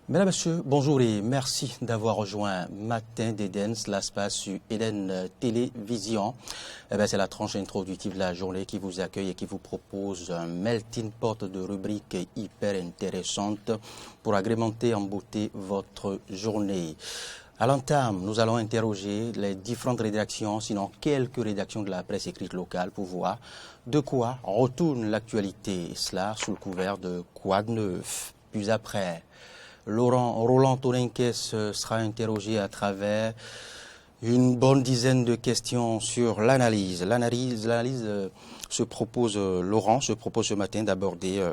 Mesdames, Messieurs, bonjour et merci d'avoir rejoint Matin d'Éden. Cela se passe sur Eden Télévision. C'est la tranche introductive de la journée qui vous accueille et qui vous propose un melting pot de rubriques hyper intéressantes pour agrémenter en beauté votre journée. À l'entame, nous allons interroger les différentes rédactions, sinon quelques rédactions de la presse écrite locale pour voir de quoi retourne l'actualité. Cela sous le couvert de quoi de neuf. Puis après, Roland Torinquez sera interrogé à travers une bonne dizaine de questions sur l'analyse. L'analyse se propose, Laurent se propose ce matin d'aborder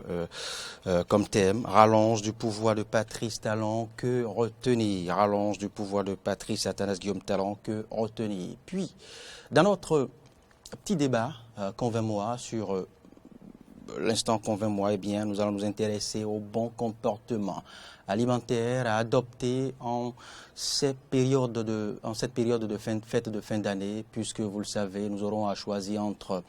comme thème rallonge du pouvoir de Patrice Talon, que retenir? Rallonge du pouvoir de Patrice Athanase Guillaume Talon, que retenir? Puis, dans notre petit débat, convainc-moi, sur l'instant convainc-moi, eh bien, nous allons nous intéresser au bon comportement alimentaire à adopter en cette période de fête de fin d'année, puisque vous le savez, nous aurons à choisir entre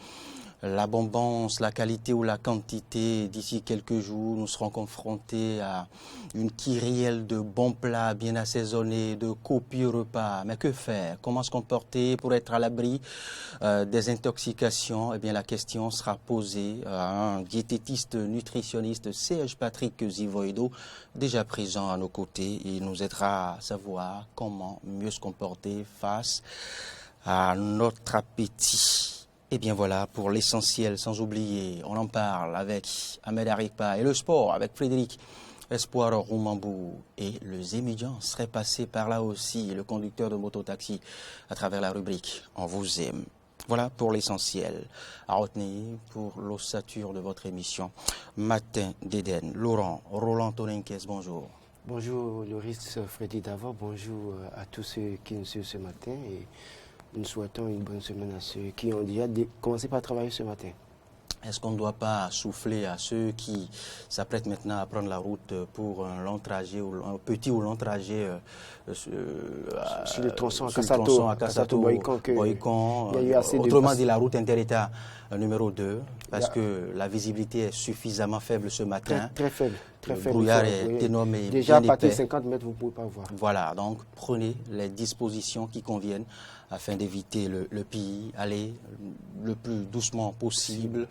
l'abondance, la qualité ou la quantité. D'ici quelques jours, nous serons confrontés à une kyrielle de bons plats bien assaisonnés, de copieux repas. Mais que faire? Comment se comporter pour être à l'abri des intoxications? Eh bien, la question sera posée à un diététiste nutritionniste, Serge Patrick Zivoido, déjà présent à nos côtés. Il nous aidera à savoir comment mieux se comporter face à notre appétit. Et bien voilà pour l'essentiel, sans oublier, on en parle avec Ahmed Arikpa et le sport avec Frédéric Espoir Roumambou et le Zémidian serait passé par là aussi, le conducteur de mototaxi à travers la rubrique On vous aime. Voilà pour l'essentiel à retenir pour l'ossature de votre émission Matin d'Éden. Roland Torinquez, bonjour. Bonjour Loris Freddy Davor, bonjour à tous ceux qui nous suivent ce matin et nous souhaitons une bonne semaine à ceux qui ont déjà commencé par travailler ce matin. Est-ce qu'on ne doit pas souffler à ceux qui s'apprêtent maintenant à prendre la route pour un long trajet, ou un petit ou long trajet sur le tronçon à Kassato Boycon, il y a eu assez autrement dit la route inter-État numéro 2, parce que la visibilité est suffisamment faible ce matin. Très faible. Le brouillard est énorme et déjà bien à partir de épais. 50 mètres, vous ne pouvez pas voir. Voilà, donc prenez les dispositions qui conviennent afin d'éviter le pire, aller le plus doucement possible.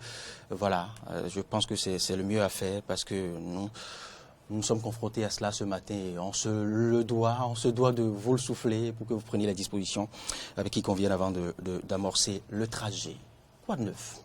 Voilà, je pense que c'est le mieux à faire parce que nous sommes confrontés à cela ce matin et on se doit de vous le souffler pour que vous preniez les dispositions avec qui conviennent avant d'amorcer le trajet. Quoi de neuf?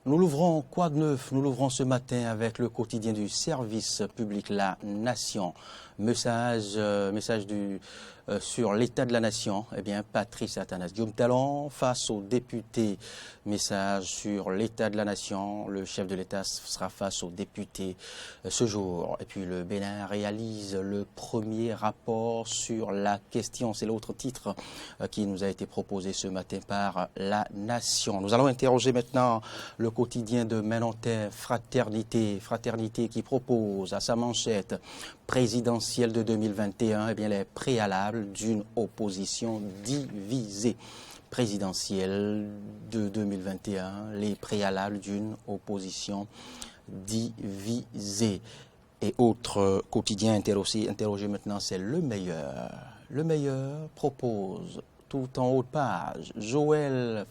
Nous l'ouvrons, quoi de neuf? Nous l'ouvrons ce matin avec le quotidien du service public La Nation. Message sur l'état de la nation. Eh bien, Patrice Athanase Guillaume Talon face aux députés. Message sur l'état de la nation. Le chef de l'État sera face aux députés ce jour. Et puis le Bénin réalise le premier rapport sur la question. C'est l'autre titre qui nous a été proposé ce matin par La Nation. Nous allons interroger maintenant le quotidien de Main-Nanterre, Fraternité qui propose à sa manchette présidentielle de 2021, eh bien, les préalables d'une opposition divisée. Présidentielle de 2021, les préalables d'une opposition divisée. Et autre quotidien interrogé maintenant, c'est Le Meilleur. Le Meilleur propose tout en haut de page,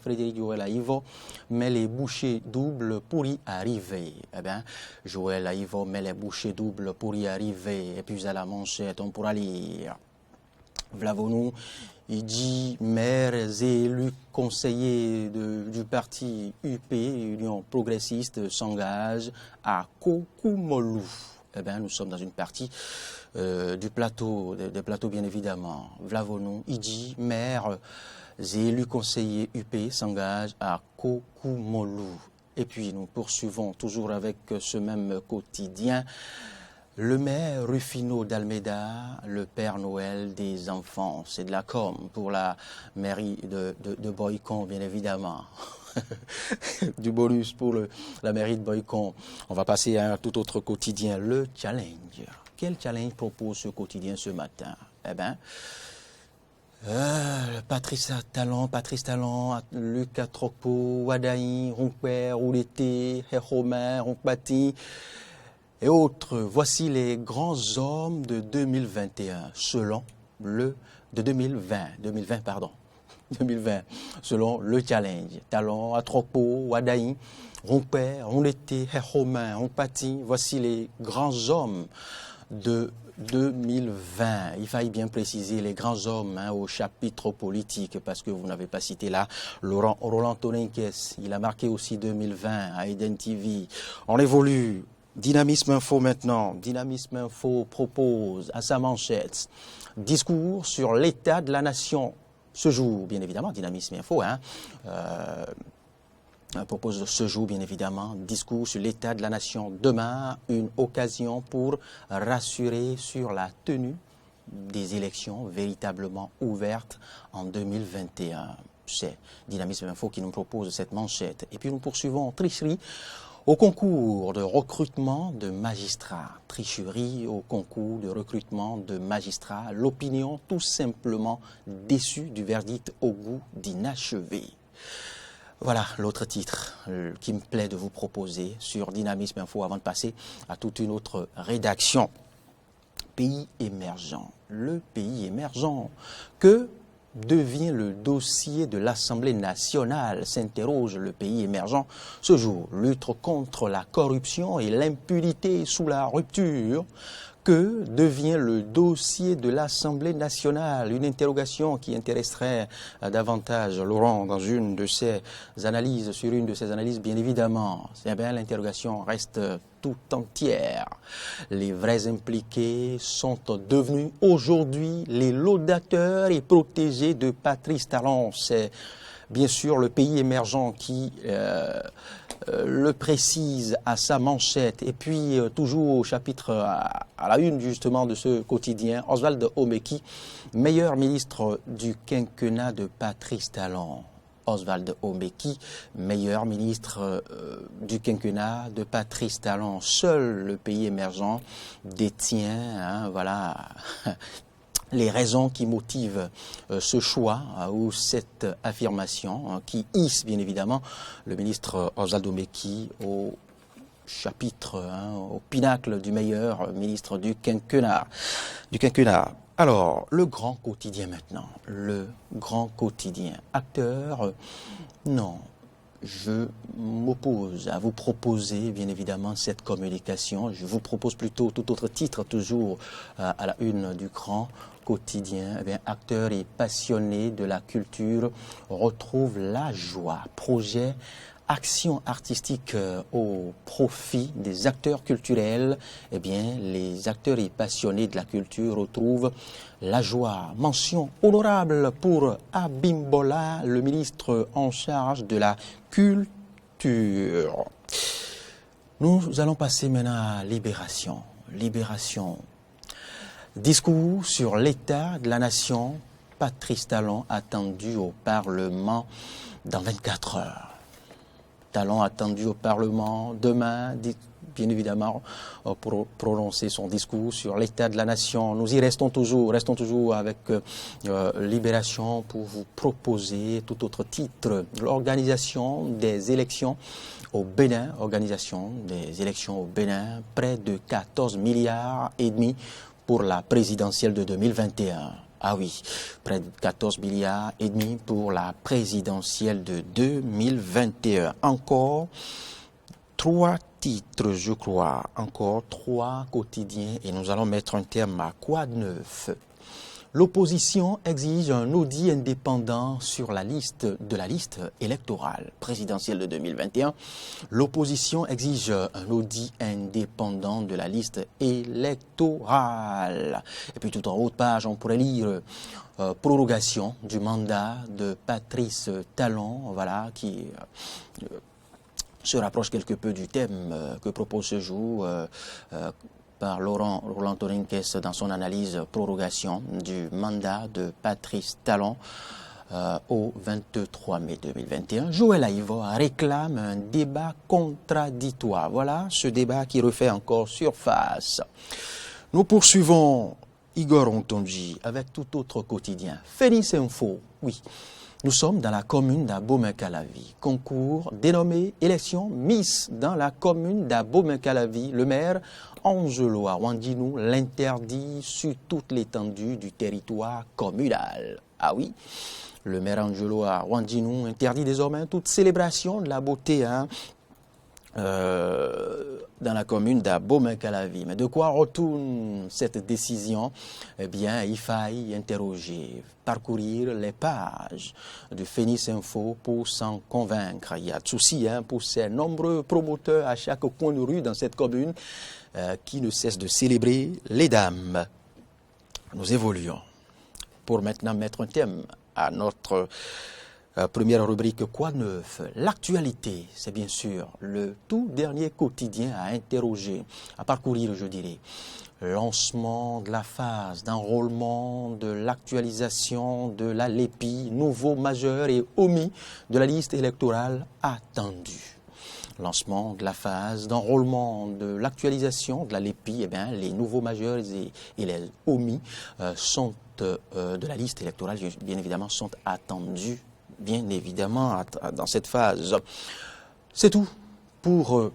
Frédéric Joël Aïvo met les bouchées doubles pour y arriver. Eh bien, Joël Aïvo met les bouchées doubles pour y arriver. Et puis à la manchette, on pourra lire. Vlavonou, il dit maires et élus conseillers du parti UP, Union progressiste, s'engagent à Kokoumolou. Eh bien, nous sommes dans une partie du plateau, des plateaux bien évidemment. Vlavonou, il dit maires et élus conseillers UP s'engagent à Kokoumolou. Et puis nous poursuivons toujours avec ce même quotidien. Le maire Rufino d'Almeida, le Père Noël des enfants. C'est de la com pour la mairie de Boycon, bien évidemment. Du bonus pour la mairie de Boycon. On va passer à un tout autre quotidien, le challenge. Quel challenge propose ce quotidien ce matin? Eh bien, Patrice Talon, Lucas Tropo, Wadaï, Ronquer, Rouleté, Romain, Rompati et autres. Voici les grands hommes de 2021, selon de 2020, selon le challenge. Talon, Atropo, Wadaï, Ronquer, Rouleté, Romain, Rompati. Voici les grands hommes de 2020. Il faille bien préciser les grands hommes au chapitre politique parce que vous n'avez pas cité là Roland Toninquès. Il a marqué aussi 2020 à Eden TV. On évolue. Dynamisme Info maintenant. Dynamisme Info propose à sa manchette discours sur l'état de la nation ce jour. Bien évidemment, Dynamisme Info propose ce jour, bien évidemment, discours sur l'état de la nation. Demain, une occasion pour rassurer sur la tenue des élections véritablement ouvertes en 2021. C'est Dynamisme Info qui nous propose cette manchette. Et puis nous poursuivons tricherie au concours de recrutement de magistrats. Tricherie au concours de recrutement de magistrats. L'opinion tout simplement déçue du verdict au goût d'inachevé. Voilà l'autre titre qui me plaît de vous proposer sur Dynamisme Info avant de passer à toute une autre rédaction. Pays émergent. Le pays émergent. Que devient le dossier de l'Assemblée nationale, s'interroge le pays émergent ce jour. Lutte contre la corruption et l'impunité sous la rupture. Que devient le dossier de l'Assemblée nationale? Une interrogation qui intéresserait davantage Laurent dans une de ses analyses, sur une de ses analyses, bien évidemment. Eh bien, l'interrogation reste tout entière. Les vrais impliqués sont devenus aujourd'hui les laudateurs et protégés de Patrice Talon. C'est bien sûr le pays émergent qui le précise à sa manchette. Et puis, toujours au chapitre, à la une justement de ce quotidien, Oswald Omeki, meilleur ministre du quinquennat de Patrice Talon. Oswald Omeki, meilleur ministre du quinquennat de Patrice Talon. Seul le pays émergent détient, voilà, les raisons qui motivent ce choix ou cette affirmation qui hisse bien évidemment le ministre Oswald Omeki au chapitre, au pinacle du meilleur ministre du quinquennat. Alors, le grand quotidien maintenant, le grand quotidien. Acteur, non. Je m'oppose à vous proposer, bien évidemment, cette communication. Je vous propose plutôt tout autre titre, toujours à la une du grand quotidien. Eh bien, acteurs et passionnés de la culture retrouvent la joie. Projet action artistique au profit des acteurs culturels. Eh bien, les acteurs et passionnés de la culture retrouvent la joie. Mention honorable pour Abimbola, le ministre en charge de la culture. Nous allons passer maintenant à Libération. Libération. Discours sur l'état de la nation. Patrice Talon attendu au Parlement dans 24 heures. Talon attendu au Parlement demain, bien évidemment, pour prononcer son discours sur l'état de la nation. Nous y restons toujours avec Libération pour vous proposer tout autre titre. L'organisation des élections au Bénin, près de 14 milliards et demi pour la présidentielle de 2021. Ah oui, près de 14 milliards et demi pour la présidentielle de 2021. Encore 3 titres, je crois. Encore 3 quotidiens et nous allons mettre un terme à quoi de neuf? L'opposition exige un audit indépendant sur la liste électorale présidentielle de 2021. L'opposition exige un audit indépendant de la liste électorale. Et puis tout en haut de page, on pourrait lire prorogation du mandat de Patrice Talon, voilà, qui se rapproche quelque peu du thème que propose ce jour par Laurent Roland Torinquès dans son analyse prorogation du mandat de Patrice Talon au 23 mai 2021. Joël Aïvo réclame un débat contradictoire. Voilà ce débat qui refait encore surface. Nous poursuivons Igor Ontonji avec tout autre quotidien. Phoenix Info, oui. Nous sommes dans la commune d'Abomey-Calavi. Concours dénommé élection Miss dans la commune d'Abomey-Calavi. Le maire Angelo Awandinou l'interdit sur toute l'étendue du territoire communal. Ah oui, le maire Angelo Awandinou interdit désormais toute célébration de la beauté dans la commune d'Abomey-Calavi. Mais de quoi retourne cette décision? Eh bien, il faille interroger, parcourir les pages de Phoenix Info pour s'en convaincre. Il y a de soucis pour ces nombreux promoteurs à chaque coin de rue dans cette commune qui ne cessent de célébrer les dames. Nous évoluons pour maintenant mettre un thème à notre première rubrique, quoi neuf? L'actualité, c'est bien sûr le tout dernier quotidien à interroger, à parcourir, je dirais. Lancement de la phase d'enrôlement, de l'actualisation de la LEPI, nouveau majeur et omis de la liste électorale attendue. Lancement de la phase d'enrôlement, de l'actualisation de la LEPI, eh bien, les nouveaux majeurs et les omis sont de la liste électorale, bien évidemment, sont attendus. Bien évidemment, dans cette phase. C'est tout pour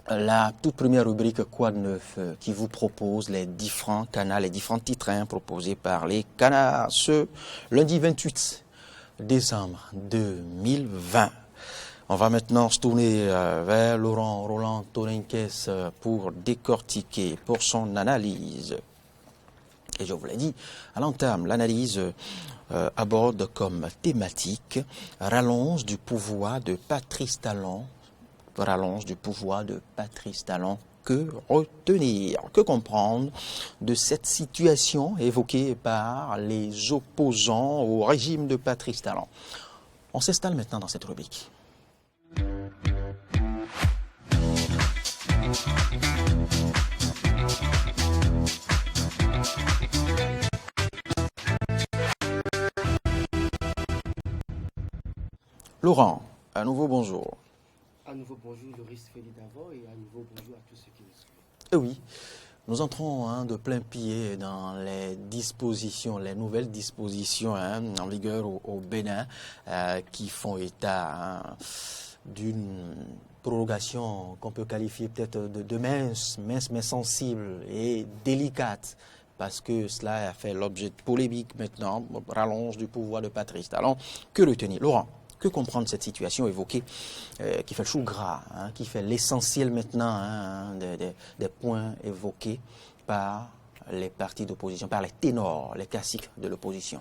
la toute première rubrique Quoi de neuf qui vous propose les différents canaux, les différents titres proposés par les canards ce lundi 28 décembre 2020. On va maintenant se tourner vers Laurent Roland Torinquès pour décortiquer, pour son analyse. Et je vous l'ai dit, à l'entame, l'analyse aborde comme thématique rallonge du pouvoir de Patrice Talon. Rallonge du pouvoir de Patrice Talon. Que retenir, que comprendre de cette situation évoquée par les opposants au régime de Patrice Talon? On s'installe maintenant dans cette rubrique. Laurent, à nouveau bonjour. À nouveau bonjour, Loris Félix d'abord, et à nouveau bonjour à tous ceux qui nous suivent. Eh oui, nous entrons de plein pied dans les dispositions, les nouvelles dispositions en vigueur au Bénin qui font état d'une prorogation qu'on peut qualifier peut-être de mince mais sensible et délicate, parce que cela a fait l'objet de polémiques maintenant, rallonge du pouvoir de Patrice Talon. Que retenir? Laurent, que comprendre cette situation évoquée qui fait le chou gras, qui fait l'essentiel maintenant des points évoqués par les partis d'opposition, par les ténors, les classiques de l'opposition?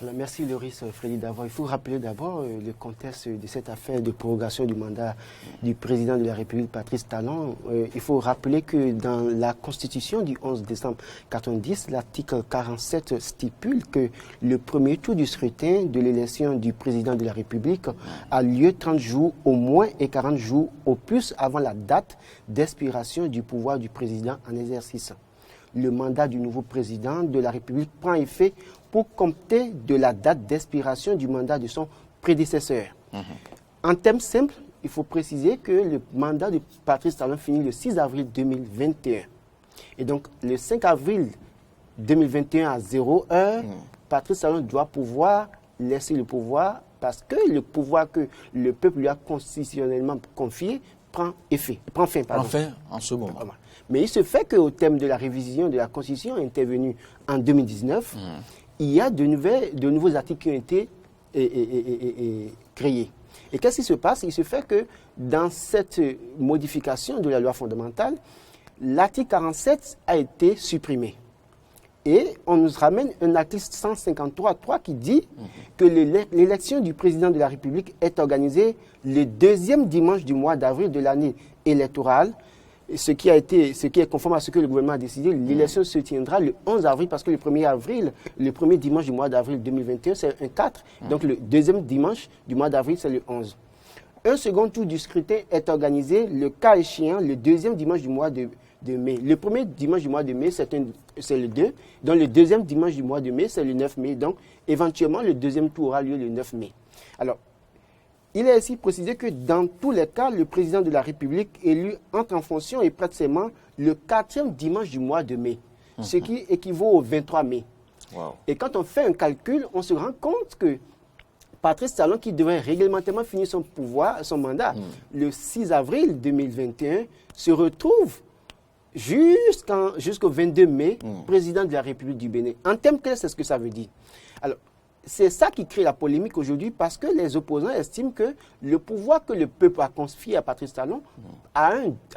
Alors, merci Loris Freddy d'abord. Il faut rappeler d'abord le contexte de cette affaire de prorogation du mandat du président de la République, Patrice Talon. Il faut rappeler que dans la Constitution du 11 décembre 1990, l'article 47 stipule que le premier tour du scrutin de l'élection du président de la République a lieu 30 jours au moins et 40 jours au plus avant la date d'expiration du pouvoir du président en exercice. Le mandat du nouveau président de la République prend effet pour compter de la date d'expiration du mandat de son prédécesseur. En termes simples, il faut préciser que le mandat de Patrice Talon finit le 6 avril 2021. Et donc, le 5 avril 2021 à 0 heure, Patrice Talon doit pouvoir laisser le pouvoir parce que le pouvoir que le peuple lui a constitutionnellement confié prend fin. En ce moment. Mais il se fait qu'au terme de la révision de la Constitution intervenue en 2019, il y a de nouveaux articles qui ont été créés. Et qu'est-ce qui se passe? Il se fait que dans cette modification de la loi fondamentale, l'article 47 a été supprimé. Et on nous ramène un article 153.3 qui dit que l'élection du président de la République est organisée le deuxième dimanche du mois d'avril de l'année électorale. Ce qui est conforme à ce que le gouvernement a décidé. L'élection se tiendra le 11 avril parce que le 1er avril, le premier dimanche du mois d'avril 2021, c'est un 4. Donc le deuxième dimanche du mois d'avril, c'est le 11. Un second tour du scrutin est organisé, le cas échéant, le deuxième dimanche du mois de mai. Le premier dimanche du mois de mai, c'est le 2. Donc, le deuxième dimanche du mois de mai, c'est le 9 mai. Donc, éventuellement, le deuxième tour aura lieu le 9 mai. Alors, il est ainsi précisé que dans tous les cas, le président de la République élu entre en fonction et prête serment le 4e dimanche du mois de mai, ce qui équivaut au 23 mai. Wow. Et quand on fait un calcul, on se rend compte que Patrice Talon, qui devrait réglementairement finir son mandat le 6 avril 2021, se retrouve jusqu'au 22 mai, président de la République du Bénin. En termes clairs, c'est ce que ça veut dire. Alors, c'est ça qui crée la polémique aujourd'hui parce que les opposants estiment que le pouvoir que le peuple a confié à Patrice Talon a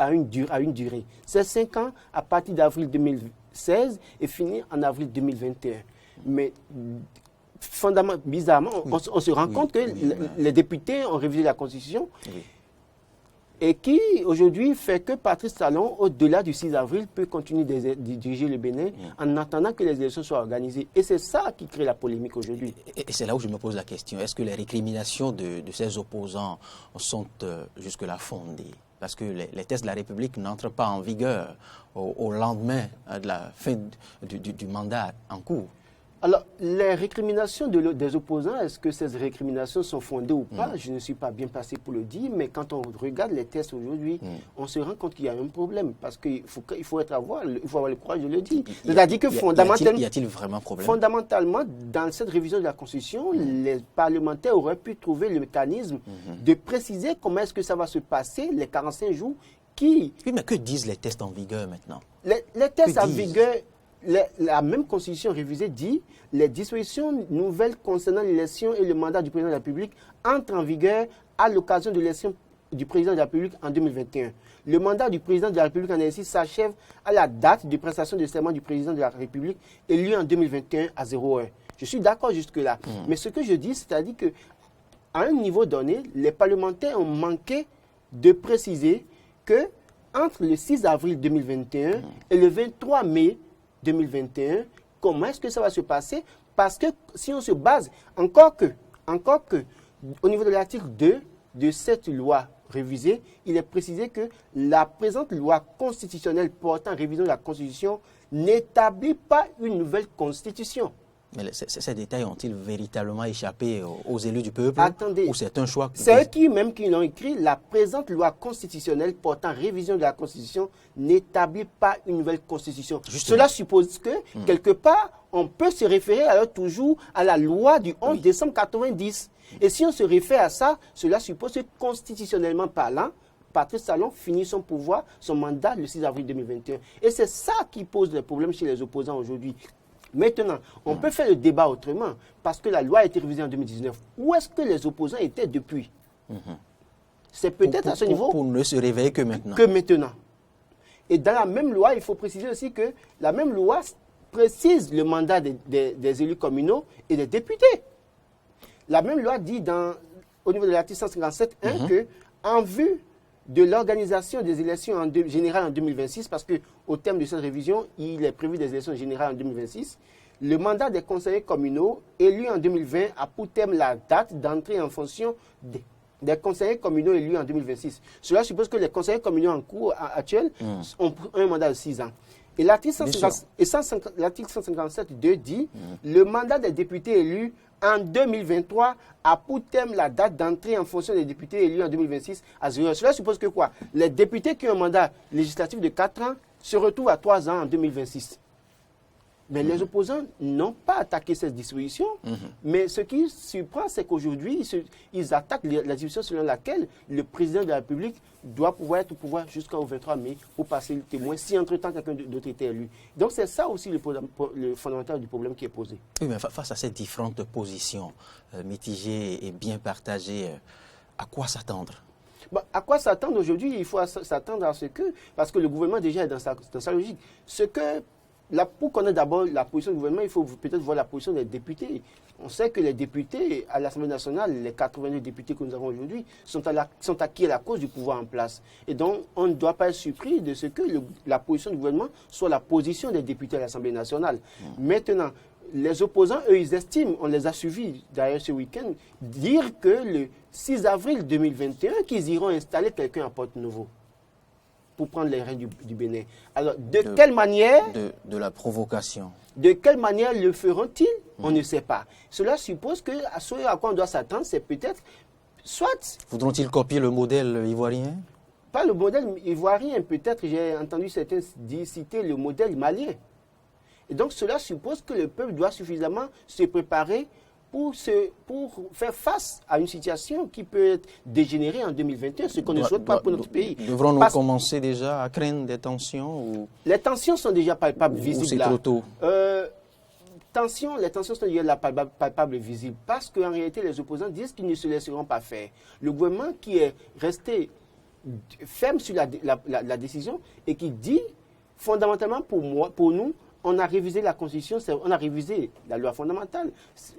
une durée. C'est 5 ans à partir d'avril 2016 et finit en avril 2021. Mais bizarrement, on se rend compte que les députés ont révisé la Constitution et qui, aujourd'hui, fait que Patrice Talon, au-delà du 6 avril, peut continuer de diriger le Bénin en attendant que les élections soient organisées. Et c'est ça qui crée la polémique aujourd'hui. Et c'est là où je me pose la question. Est-ce que les récriminations de ces opposants sont jusque-là fondées? Parce que les tests de la République n'entrent pas en vigueur au lendemain de la fin du mandat en cours. Alors, les récriminations des opposants, est-ce que ces récriminations sont fondées ou pas? Je ne suis pas bien placé pour le dire, mais quand on regarde les tests aujourd'hui, on se rend compte qu'il y a un problème, parce qu'il faut avoir le courage de le dire. C'est-à-dire que fondamentalement, y a-t-il vraiment un problème? Fondamentalement, dans cette révision de la Constitution, les parlementaires auraient pu trouver le mécanisme de préciser comment est-ce que ça va se passer, les 45 jours qui... Oui, mais que disent les tests en vigueur maintenant? Les tests en vigueur... La même Constitution révisée dit les dispositions nouvelles concernant l'élection et le mandat du président de la République entrent en vigueur à l'occasion de l'élection du président de la République en 2021. Le mandat du président de la République en exercice s'achève à la date de prestation de serment du président de la République élu en 2021 à 01. Je suis d'accord jusque-là. Mais ce que je dis, c'est-à-dire qu'à un niveau donné, les parlementaires ont manqué de préciser que entre le 6 avril 2021 et le 23 mai 2021, comment est-ce que ça va se passer? Parce que si on se base, encore que, au niveau de l'article 2 de cette loi révisée, il est précisé que la présente loi constitutionnelle portant révision de la Constitution n'établit pas une nouvelle Constitution. Mais ces détails ont-ils véritablement échappé aux élus du peuple? Attendez, ou c'est un choix? C'est eux qui l'ont écrit. La présente loi constitutionnelle portant révision de la Constitution n'établit pas une nouvelle Constitution. Justement. Cela suppose que, quelque part, on peut se référer alors toujours à la loi du 11 décembre 90. Et si on se réfère à ça, cela suppose que, constitutionnellement parlant, Patrice Talon finit son pouvoir, son mandat le 6 avril 2021. Et c'est ça qui pose le problème chez les opposants aujourd'hui. Maintenant, on peut faire le débat autrement, parce que la loi a été révisée en 2019. Où est-ce que les opposants étaient depuis? C'est peut-être à ce niveau... Pour ne se réveiller que maintenant. Que maintenant. Et dans la même loi, il faut préciser aussi que la même loi précise le mandat des élus communaux et des députés. La même loi dit au niveau de l'article 157.1 que, en vue de l'organisation des élections générales en 2026, parce qu'au terme de cette révision, il est prévu des élections générales en 2026, le mandat des conseillers communaux élus en 2020 a pour terme la date d'entrée en fonction des conseillers communaux élus en 2026. Cela suppose que les conseillers communaux en cours actuels ont un mandat de 6 ans. Et l'article 157.2 dit le mandat des députés élus en 2023 a pour terme la date d'entrée en fonction des députés élus en 2026 à 0. Cela suppose que quoi? Les députés qui ont un mandat législatif de 4 ans se retrouvent à 3 ans en 2026. Mais les opposants n'ont pas attaqué cette disposition. Mais ce qui surprend, c'est qu'aujourd'hui, ils attaquent la disposition selon laquelle le président de la République doit pouvoir être au pouvoir jusqu'au 23 mai pour passer le témoin si entre-temps quelqu'un d'autre était élu. Donc c'est ça aussi le fondamental du problème qui est posé. Oui, mais face à ces différentes positions mitigées et bien partagées, à quoi s'attendre? À quoi s'attendre aujourd'hui? Il faut s'attendre à ce que, parce que le gouvernement déjà est dans sa logique, pour connaître d'abord la position du gouvernement, il faut peut-être voir la position des députés. On sait que les députés à l'Assemblée nationale, les 82 députés que nous avons aujourd'hui, sont acquis à la cause du pouvoir en place. Et donc, on ne doit pas être surpris de ce que la position du gouvernement soit la position des députés à l'Assemblée nationale. Maintenant, les opposants, eux, ils estiment, on les a suivis d'ailleurs ce week-end, dire que le 6 avril 2021, qu'ils iront installer quelqu'un à Porte-Nouveau. pour prendre les rênes du Bénin. Alors, de quelle manière... De la provocation. De quelle manière le feront-ils? On ne sait pas. Cela suppose que ce à quoi on doit s'attendre, c'est peut-être, soit... Voudront-ils copier le modèle ivoirien? Pas le modèle ivoirien, peut-être, j'ai entendu certains citer le modèle malien. Et donc, cela suppose que le peuple doit suffisamment se préparer pour faire face à une situation qui peut être dégénérée en 2021, ce qu'on ne souhaite pas pour notre pays. Devrons-nous commencer déjà à craindre des tensions ou... Les tensions sont déjà palpables, visibles. Ou c'est trop tôt? Les tensions sont déjà palpables et visibles parce qu'en réalité, les opposants disent qu'ils ne se laisseront pas faire. Le gouvernement qui est resté ferme sur la décision et qui dit, fondamentalement pour nous, on a révisé la Constitution, on a révisé la loi fondamentale.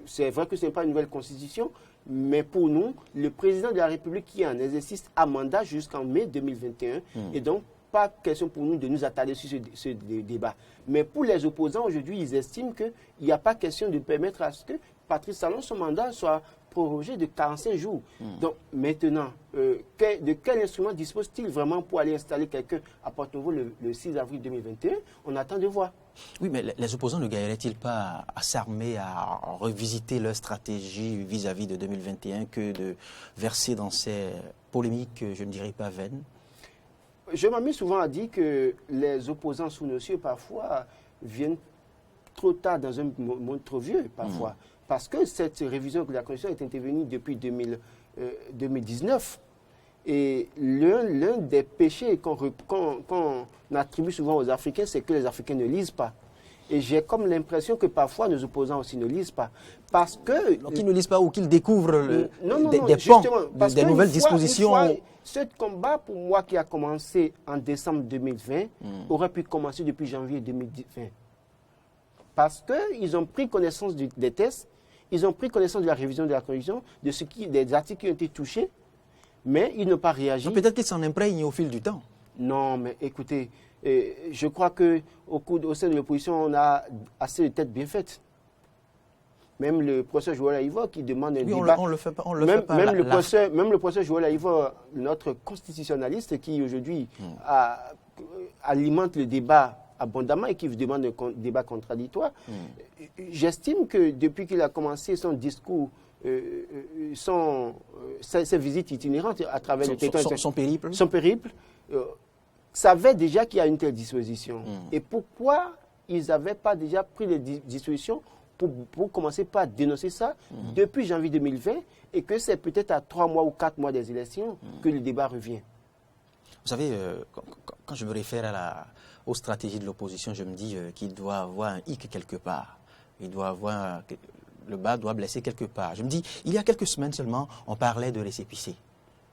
C'est vrai que ce n'est pas une nouvelle Constitution, mais pour nous, le président de la République qui est en exercice à mandat jusqu'en mai 2021, et donc pas question pour nous de nous attarder sur ce débat. Mais pour les opposants, aujourd'hui, ils estiment qu'il n'y a pas question de permettre à ce que Patrice Talon, son mandat soit prorogé de 45 jours. Donc maintenant, de quel instrument dispose-t-il vraiment pour aller installer quelqu'un à Porto-Novo le 6 avril 2021? On attend de voir. Oui, mais les opposants ne gagneraient-ils pas à s'armer, à revisiter leur stratégie vis-à-vis de 2021 que de verser dans ces polémiques, je ne dirais pas vaines? Je m'amuse souvent à dire que les opposants sous nos cieux, parfois, viennent trop tard dans un monde trop vieux, parfois. Parce que cette révision de la Constitution est intervenue depuis 2019. Et l'un des péchés qu'on attribue souvent aux Africains, c'est que les Africains ne lisent pas. Et j'ai comme l'impression que parfois nos opposants aussi ne lisent pas. Parce que... Qu'ils ne lisent pas ou qu'ils découvrent des pans, des nouvelles dispositions. Ce combat, pour moi, qui a commencé en décembre 2020, aurait pu commencer depuis janvier 2020. Parce qu'ils ont pris connaissance des tests, ils ont pris connaissance de la révision de la Constitution, des articles qui ont été touchés, mais ils n'ont pas réagi. Peut-être qu'ils s'en imprègnent au fil du temps. Non, mais écoutez, je crois qu'au sein de l'opposition, on a assez de têtes bien faites. Même le professeur Joël Aïvo qui demande un débat. On le fait pas. Même le professeur Joël Aïvo, notre constitutionnaliste qui aujourd'hui alimente le débat abondamment et qui demande un débat contradictoire. J'estime que depuis qu'il a commencé son discours, ses visites itinérantes à travers le territoire, son périple, savait déjà qu'il y a une telle disposition. Et pourquoi ils n'avaient pas déjà pris les dispositions pour commencer par dénoncer ça depuis janvier 2020 et que c'est peut-être à 3 mois ou 4 mois des élections que le débat revient. Vous savez, quand je me réfère aux stratégies de l'opposition, je me dis qu'il doit avoir un hic quelque part. Il doit avoir... Le bas doit blesser quelque part. Je me dis, il y a quelques semaines seulement, on parlait de récépissé.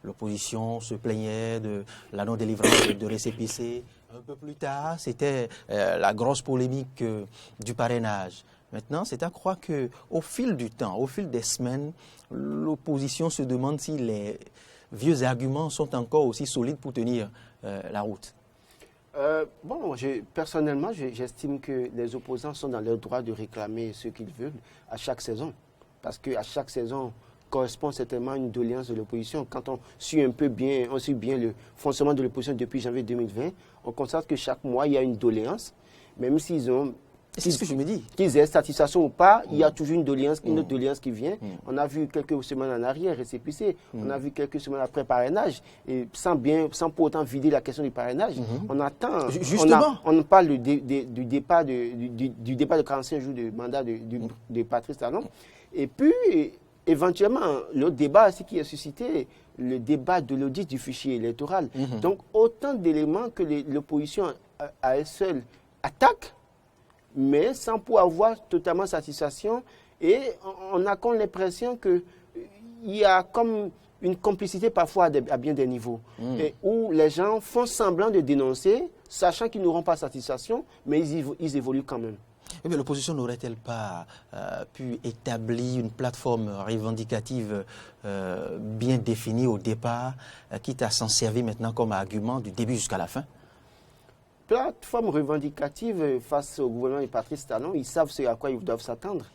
L'opposition se plaignait de la non-délivrance de récépissé. Un peu plus tard, c'était la grosse polémique du parrainage. Maintenant, c'est à croire qu'au fil du temps, au fil des semaines, l'opposition se demande si les vieux arguments sont encore aussi solides pour tenir la route. Personnellement, j'estime que les opposants sont dans leur droit de réclamer ce qu'ils veulent à chaque saison. Parce qu'à chaque saison correspond certainement une doléance de l'opposition. Quand on suit bien le fonctionnement de l'opposition depuis janvier 2020, on constate que chaque mois, il y a une doléance, même s'ils ont... C'est ce que je me dis. Qu'ils aient satisfaction ou pas, il y a toujours une autre doléance qui vient. On a vu quelques semaines en arrière, récépissé. On a vu quelques semaines après parrainage. Et sans pour autant vider la question du parrainage, on attend. Justement. On parle du départ de 45 jours de mandat de Patrice Talon. Et puis, éventuellement, l'autre débat aussi qui est suscité, le débat de l'audit du fichier électoral. Donc, autant d'éléments que l'opposition à elle seule attaque, mais sans pouvoir avoir totalement satisfaction. Et on a comme l'impression qu'il y a comme une complicité parfois à bien des niveaux, et où les gens font semblant de dénoncer, sachant qu'ils n'auront pas satisfaction, mais ils évoluent quand même. Mais l'opposition n'aurait-elle pas pu établir une plateforme revendicative bien définie au départ, quitte à s'en servir maintenant comme argument du début jusqu'à la fin? Plateforme revendicative face au gouvernement de Patrice Talon, ils savent ce à quoi ils doivent s'attendre.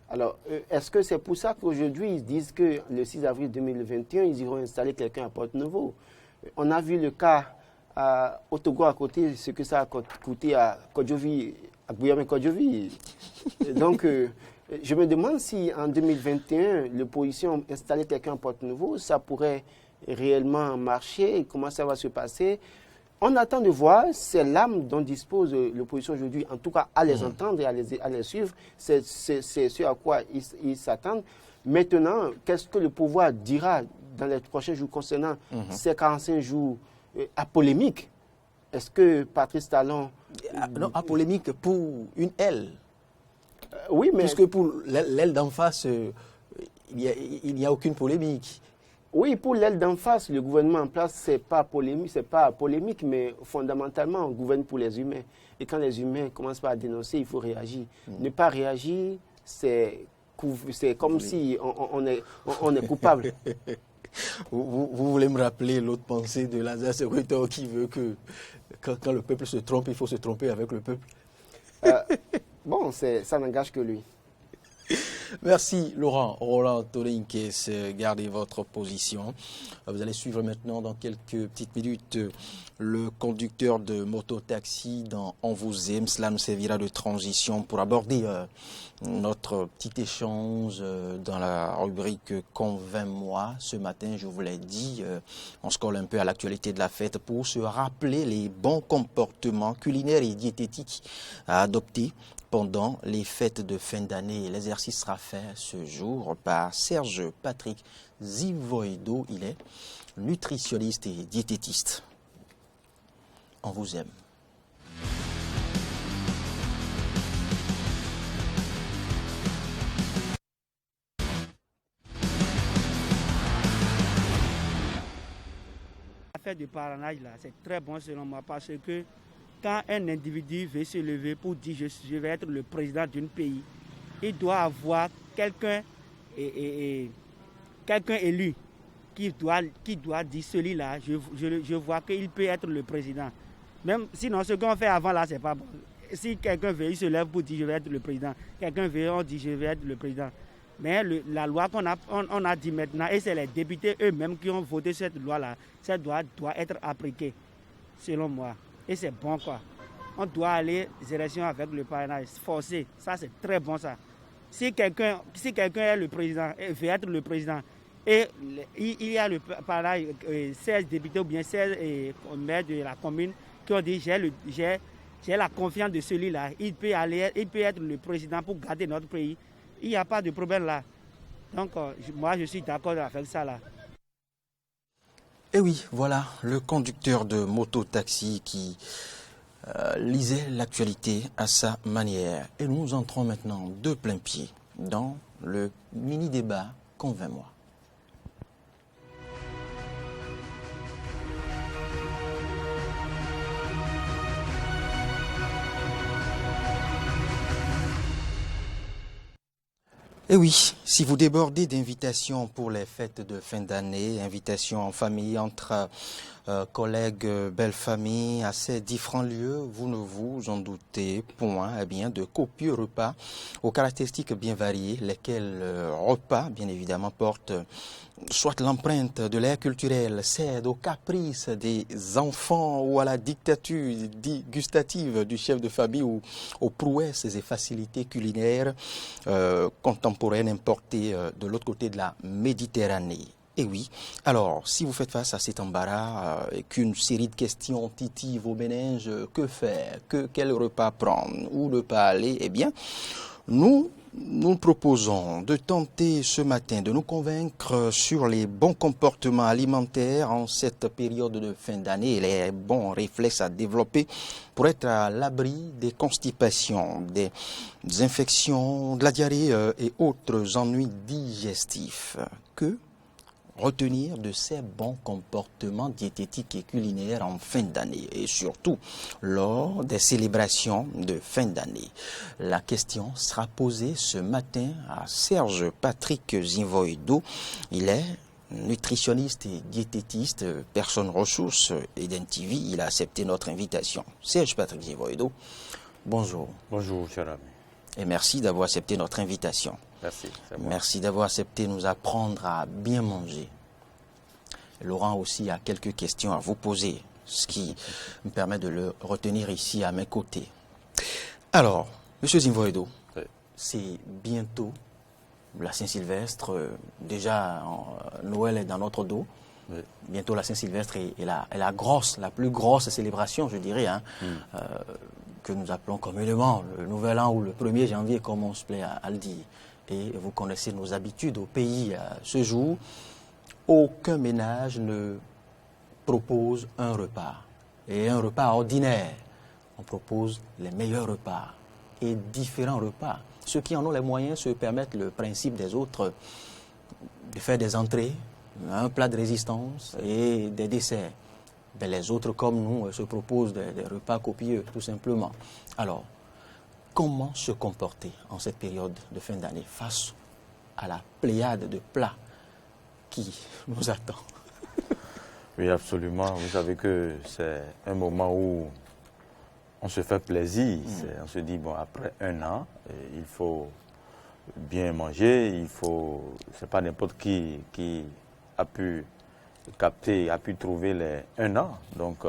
Alors, est-ce que c'est pour ça qu'aujourd'hui, ils disent que le 6 avril 2021, ils iront installer quelqu'un à Porto-Novo? On a vu le cas au Togo à côté ce que ça a coûté à Kodjovi, à Guillaume Kodjovi. Donc, je me demande si en 2021, l'opposition installer quelqu'un en Porte-Nouveau, ça pourrait réellement marcher et comment ça va se passer. On attend de voir, c'est l'âme dont dispose l'opposition aujourd'hui, en tout cas à les entendre et à les suivre, c'est ce à quoi ils s'attendent. Maintenant, qu'est-ce que le pouvoir dira dans les prochains jours concernant ces 45 jours à polémique? Est-ce que Patrice Talon... Non, à polémique pour une aile. Oui, mais... Puisque pour l'aile d'en face, il n'y a aucune polémique. Oui, pour l'aile d'en face, le gouvernement en place, ce n'est pas polémique, mais fondamentalement, on gouverne pour les humains. Et quand les humains commencent par dénoncer, il faut réagir. Ne pas réagir, c'est comme si on est coupable. Vous voulez me rappeler l'autre pensée de Lazare Sekoto qui veut que quand le peuple se trompe, il faut se tromper avec le peuple. Bon, ça n'engage que lui. Merci Laurent Roland Tolinkes, gardez votre position. Vous allez suivre maintenant dans quelques petites minutes le conducteur de moto-taxi dans On vous aime. Cela nous servira de transition pour aborder notre petit échange dans la rubrique Convainc-moi. Ce matin, je vous l'ai dit, on se colle un peu à l'actualité de la fête pour se rappeler les bons comportements culinaires et diététiques à adopter pendant les fêtes de fin d'année. L'exercice sera fait ce jour par Serge Patrick Zivoido. Il est nutritionniste et diététiste. On vous aime. L'affaire du parrainage, là, c'est très bon selon moi parce que quand un individu veut se lever pour dire je vais être le président d'un pays, il doit avoir quelqu'un élu qui doit dire celui-là, je vois qu'il peut être le président. Même sinon, ce qu'on fait avant là, c'est pas bon. Si quelqu'un veut, il se lève pour dire je vais être le président. Quelqu'un veut, on dit je vais être le président. Mais la loi qu'on a dit maintenant, et c'est les députés eux-mêmes qui ont voté cette loi-là, cette loi doit être appliquée, selon moi. Et c'est bon quoi. On doit aller aux élections avec le parrainage forcé. Ça c'est très bon ça. Si quelqu'un est le président, veut être le président, et il y a le parrainage, 16 députés ou bien 16 maires de la commune qui ont dit j'ai la confiance de celui-là. Il peut être le président pour garder notre pays. Il n'y a pas de problème là. Donc moi je suis d'accord avec ça là. Et oui, voilà le conducteur de moto-taxi qui lisait l'actualité à sa manière. Et nous entrons maintenant de plein pied dans le mini-débat Convainc-moi. Et oui, si vous débordez d'invitations pour les fêtes de fin d'année, invitations en famille, entre collègues, belles familles, à ces différents lieux, vous ne vous en doutez point, eh bien, de copieux repas aux caractéristiques bien variées, lesquels repas, bien évidemment, portent soit l'empreinte de l'ère culturelle, cède aux caprices des enfants ou à la dictature gustative du chef de famille ou aux prouesses et facilités culinaires contemporaines importées de l'autre côté de la Méditerranée. Et oui, alors, si vous faites face à cet embarras et qu'une série de questions titillent vos méninges, que faire, quel repas prendre, où ne pas aller, eh bien, nous proposons de tenter ce matin de nous convaincre sur les bons comportements alimentaires en cette période de fin d'année et les bons réflexes à développer pour être à l'abri des constipations, des infections, de la diarrhée et autres ennuis digestifs. Que retenir de ces bons comportements diététiques et culinaires en fin d'année et surtout lors des célébrations de fin d'année. La question sera posée ce matin à Serge Patrick Zivoido. Il est nutritionniste et diététiste, personne ressource Eden TV. Il a accepté notre invitation. Serge Patrick Zivoido, bonjour. Bonjour, cher ami. Et merci d'avoir accepté notre invitation. Merci. Merci d'avoir accepté de nous apprendre à bien manger. Laurent aussi a quelques questions à vous poser ce qui me permet de le retenir ici à mes côtés. Alors, M. Zimvoedo, Oui. c'est bientôt la Saint-Sylvestre. Déjà, Noël est dans notre dos. Oui. Bientôt, la Saint-Sylvestre est la plus grosse célébration, je dirais, que nous appelons communément le Nouvel An ou le 1er janvier, comme on se plaît à le dire. Et vous connaissez nos habitudes au pays ce jour. Aucun ménage ne propose un repas. Et un repas ordinaire. On propose les meilleurs repas et différents repas. Ceux qui en ont les moyens se permettent le principe des autres de faire des entrées, un plat de résistance et des desserts. Mais les autres, comme nous, se proposent des repas copieux, tout simplement. Alors, comment se comporter en cette période de fin d'année face à la pléiade de plats qui nous attend? Oui, absolument. Vous savez que c'est un moment où on se fait plaisir. On se dit, bon, après un an, il faut bien manger. C'est pas n'importe qui a pu capter, a pu trouver les un an. Donc,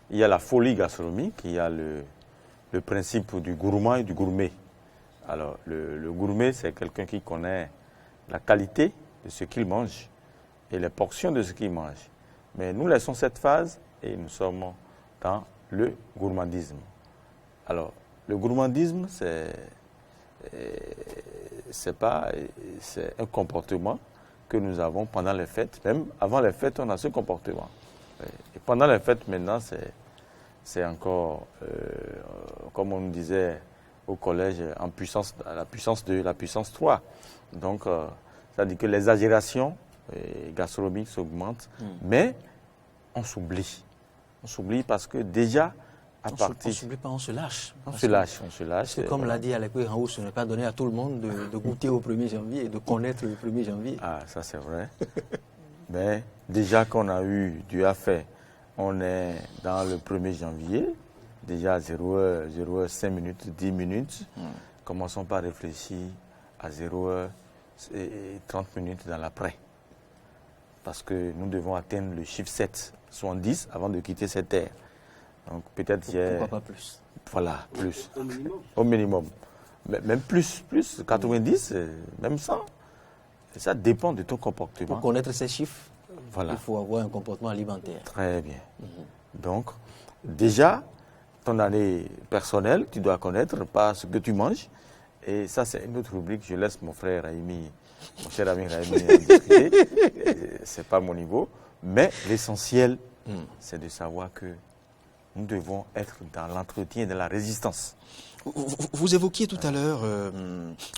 il y a la folie gastronomique, il y a le principe du gourmand et du gourmet. Alors, le gourmet, c'est quelqu'un qui connaît la qualité de ce qu'il mange et les portions de ce qu'il mange. Mais nous laissons cette phase et nous sommes dans le gourmandisme. Alors, le gourmandisme, c'est un comportement que nous avons pendant les fêtes. Même avant les fêtes, on a ce comportement. Et pendant les fêtes, maintenant, c'est encore, comme on nous disait au collège, la puissance 2, la puissance 3. Donc, c'est-à-dire que l'exagération gastronomique s'augmente, mais on s'oublie. On s'oublie parce que déjà, On ne s'oublie pas, on se lâche. On se lâche. Parce que comme l'a dit Alekwe Raoult, ce n'est pas donné à tout le monde de goûter au 1er janvier et de connaître le 1er janvier. Ah, ça c'est vrai. Mais déjà qu'on a eu du affaire, on est dans le 1er janvier, déjà 0h, 0h, 5 minutes, 10 minutes. Commençons par réfléchir à 0h et 30 minutes dans l'après. Parce que nous devons atteindre le chiffre 7, soit 10 avant de quitter cette terre. Donc peut-être pourquoi pas plus? Voilà, plus. Au minimum. Même plus, 90, même 100. Et ça dépend de ton comportement. Pour connaître ces chiffres, voilà. Il faut avoir un comportement alimentaire. Très bien. Donc, déjà, ton année personnelle, tu dois connaître pas ce que tu manges. Et ça, c'est une autre rubrique. Je laisse mon frère Raimi, mon cher ami Raimi, en discuter. C'est pas mon niveau. Mais l'essentiel, c'est de savoir que nous devons être dans l'entretien et dans la résistance. Vous évoquiez tout à l'heure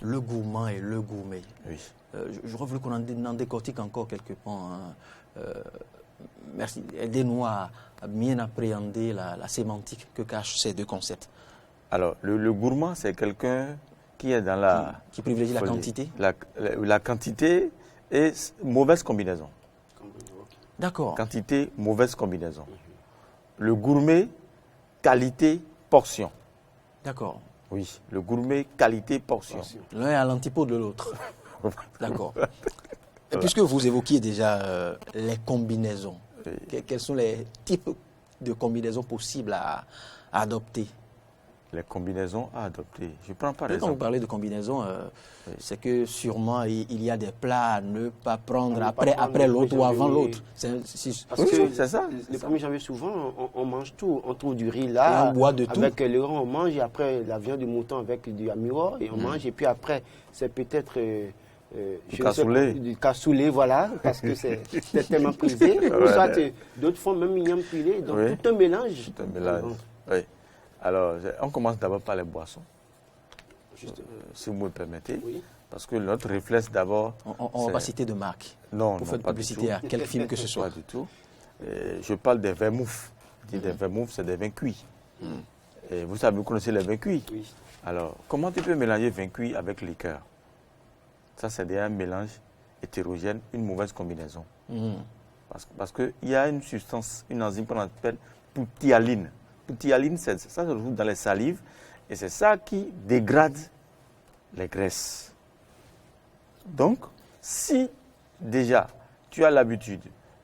le gourmand et le gourmet. Oui. J'aurais voulu qu'on en décortique encore quelques points. Merci. Aidez-nous à bien appréhender la sémantique que cachent ces deux concepts. Alors, le gourmand, c'est quelqu'un qui est dans la... Qui privilégie la quantité. La quantité et mauvaise combinaison. D'accord. Quantité, mauvaise combinaison. Le gourmet, qualité, portion. D'accord. Oui, le gourmet, qualité, portion. L'un est à l'antipode de l'autre. D'accord. Et puisque vous évoquiez déjà les combinaisons, quels sont les types de combinaisons possibles à adopter? Les combinaisons à adopter. Je prends par exemple. Quand vous parlez de combinaisons, c'est que sûrement il y a des plats à ne pas prendre après l'autre ou avant l'autre. Parce que c'est ça. Le 1er janvier, souvent, on mange tout. On trouve du riz là. Et on boit de tout. Avec le riz, on mange. Et après, la viande de mouton avec du amiro. Et on mange. Et puis après, c'est peut-être... du cassoulet, voilà, parce que c'est tellement prisé. Ou soit d'autres font même mignon pilé. Donc tout un mélange. Tout un mélange. Oui. Alors, on commence d'abord par les boissons. Si vous me permettez. Oui. Parce que notre réflexe d'abord. On ne va pas citer de marque. Non, pour faire publicité à quel film que ce soit. Pas du tout. Je parle des vermouths. Des vermouths, c'est des vins cuits. Et vous savez, vous connaissez les vins cuits. Oui. Alors, comment tu peux mélanger vin cuit avec liqueur? Ça, c'est déjà un mélange hétérogène, une mauvaise combinaison. Parce qu'il y a une substance, une enzyme qu'on appelle putyaline. Putyaline, ça se retrouve dans les salives et c'est ça qui dégrade les graisses. Donc, si déjà tu as l'habitude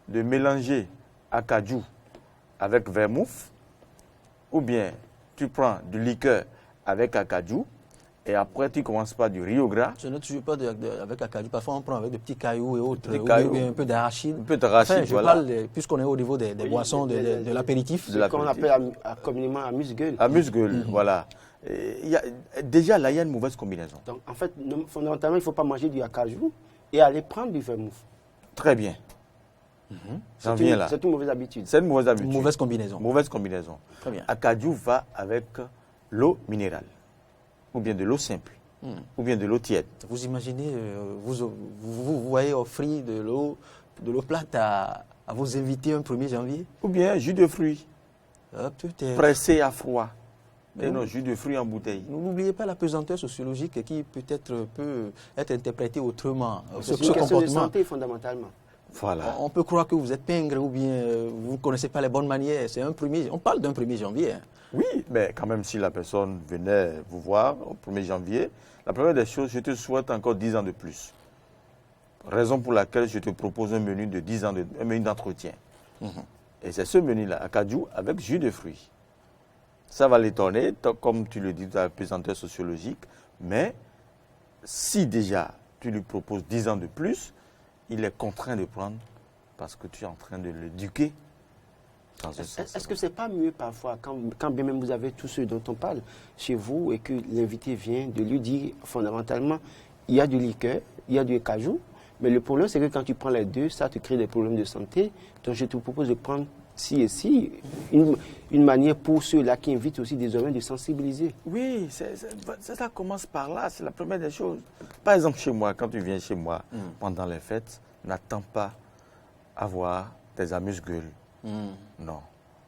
de mélanger acajou avec vermouth, ou bien tu prends du liqueur avec acajou, et après tu commences par du Rio Gras. Je ne toujours pas avec acajou. Parfois, on prend avec des petits cailloux et autres. Des cailloux. Ou bien un peu d'arachide. Un peu d'arachide, enfin, je voilà. parle, puisqu'on est au niveau des boissons, de l'apéritif. Ce qu'on appelle communément amuse-gueule. Amuse-gueule, voilà. Déjà, là, il y a une mauvaise combinaison. Donc, en fait, fondamentalement, il ne faut pas manger du acajou et aller prendre du vermouth. Très bien. J'en viens là. C'est une mauvaise habitude. C'est une mauvaise habitude. Une mauvaise combinaison. Mauvaise combinaison. Très bien. Acajou va avec l'eau minérale, ou bien de l'eau simple, ou bien de l'eau tiède. Vous imaginez, vous voyez offrir de l'eau plate à vos invités un 1er janvier? Ou bien jus de fruits, pressé à froid. Mais non, jus de fruits en bouteille. N'oubliez pas la pesanteur sociologique qui peut-être peut être interprétée autrement. C'est une question de santé fondamentalement. Voilà. On peut croire que vous êtes pingre ou bien vous ne connaissez pas les bonnes manières. On parle d'un 1er janvier. Hein. Oui, mais quand même si la personne venait vous voir au 1er janvier, la première des choses, je te souhaite encore 10 ans de plus. Raison pour laquelle je te propose un menu de 10 ans, un menu d'entretien. Et c'est ce menu-là, acajou avec jus de fruits. Ça va l'étonner, comme tu le dis, de la pesanteur sociologique, mais si déjà tu lui proposes 10 ans de plus, il est contraint de prendre parce que tu es en train de l'éduquer. Est-ce que ce n'est pas mieux parfois, quand bien même vous avez tout ce dont on parle chez vous et que l'invité vient, de lui dire fondamentalement, il y a du liqueur, il y a du cajou, mais le problème c'est que quand tu prends les deux, ça te crée des problèmes de santé. Donc je te propose de prendre ci et ci, une manière pour ceux-là qui invitent aussi désormais de sensibiliser. Oui, ça commence par là, c'est la première des choses. Par exemple, chez moi, quand tu viens chez moi pendant les fêtes, n'attends pas à voir des amuse-gueules. Non,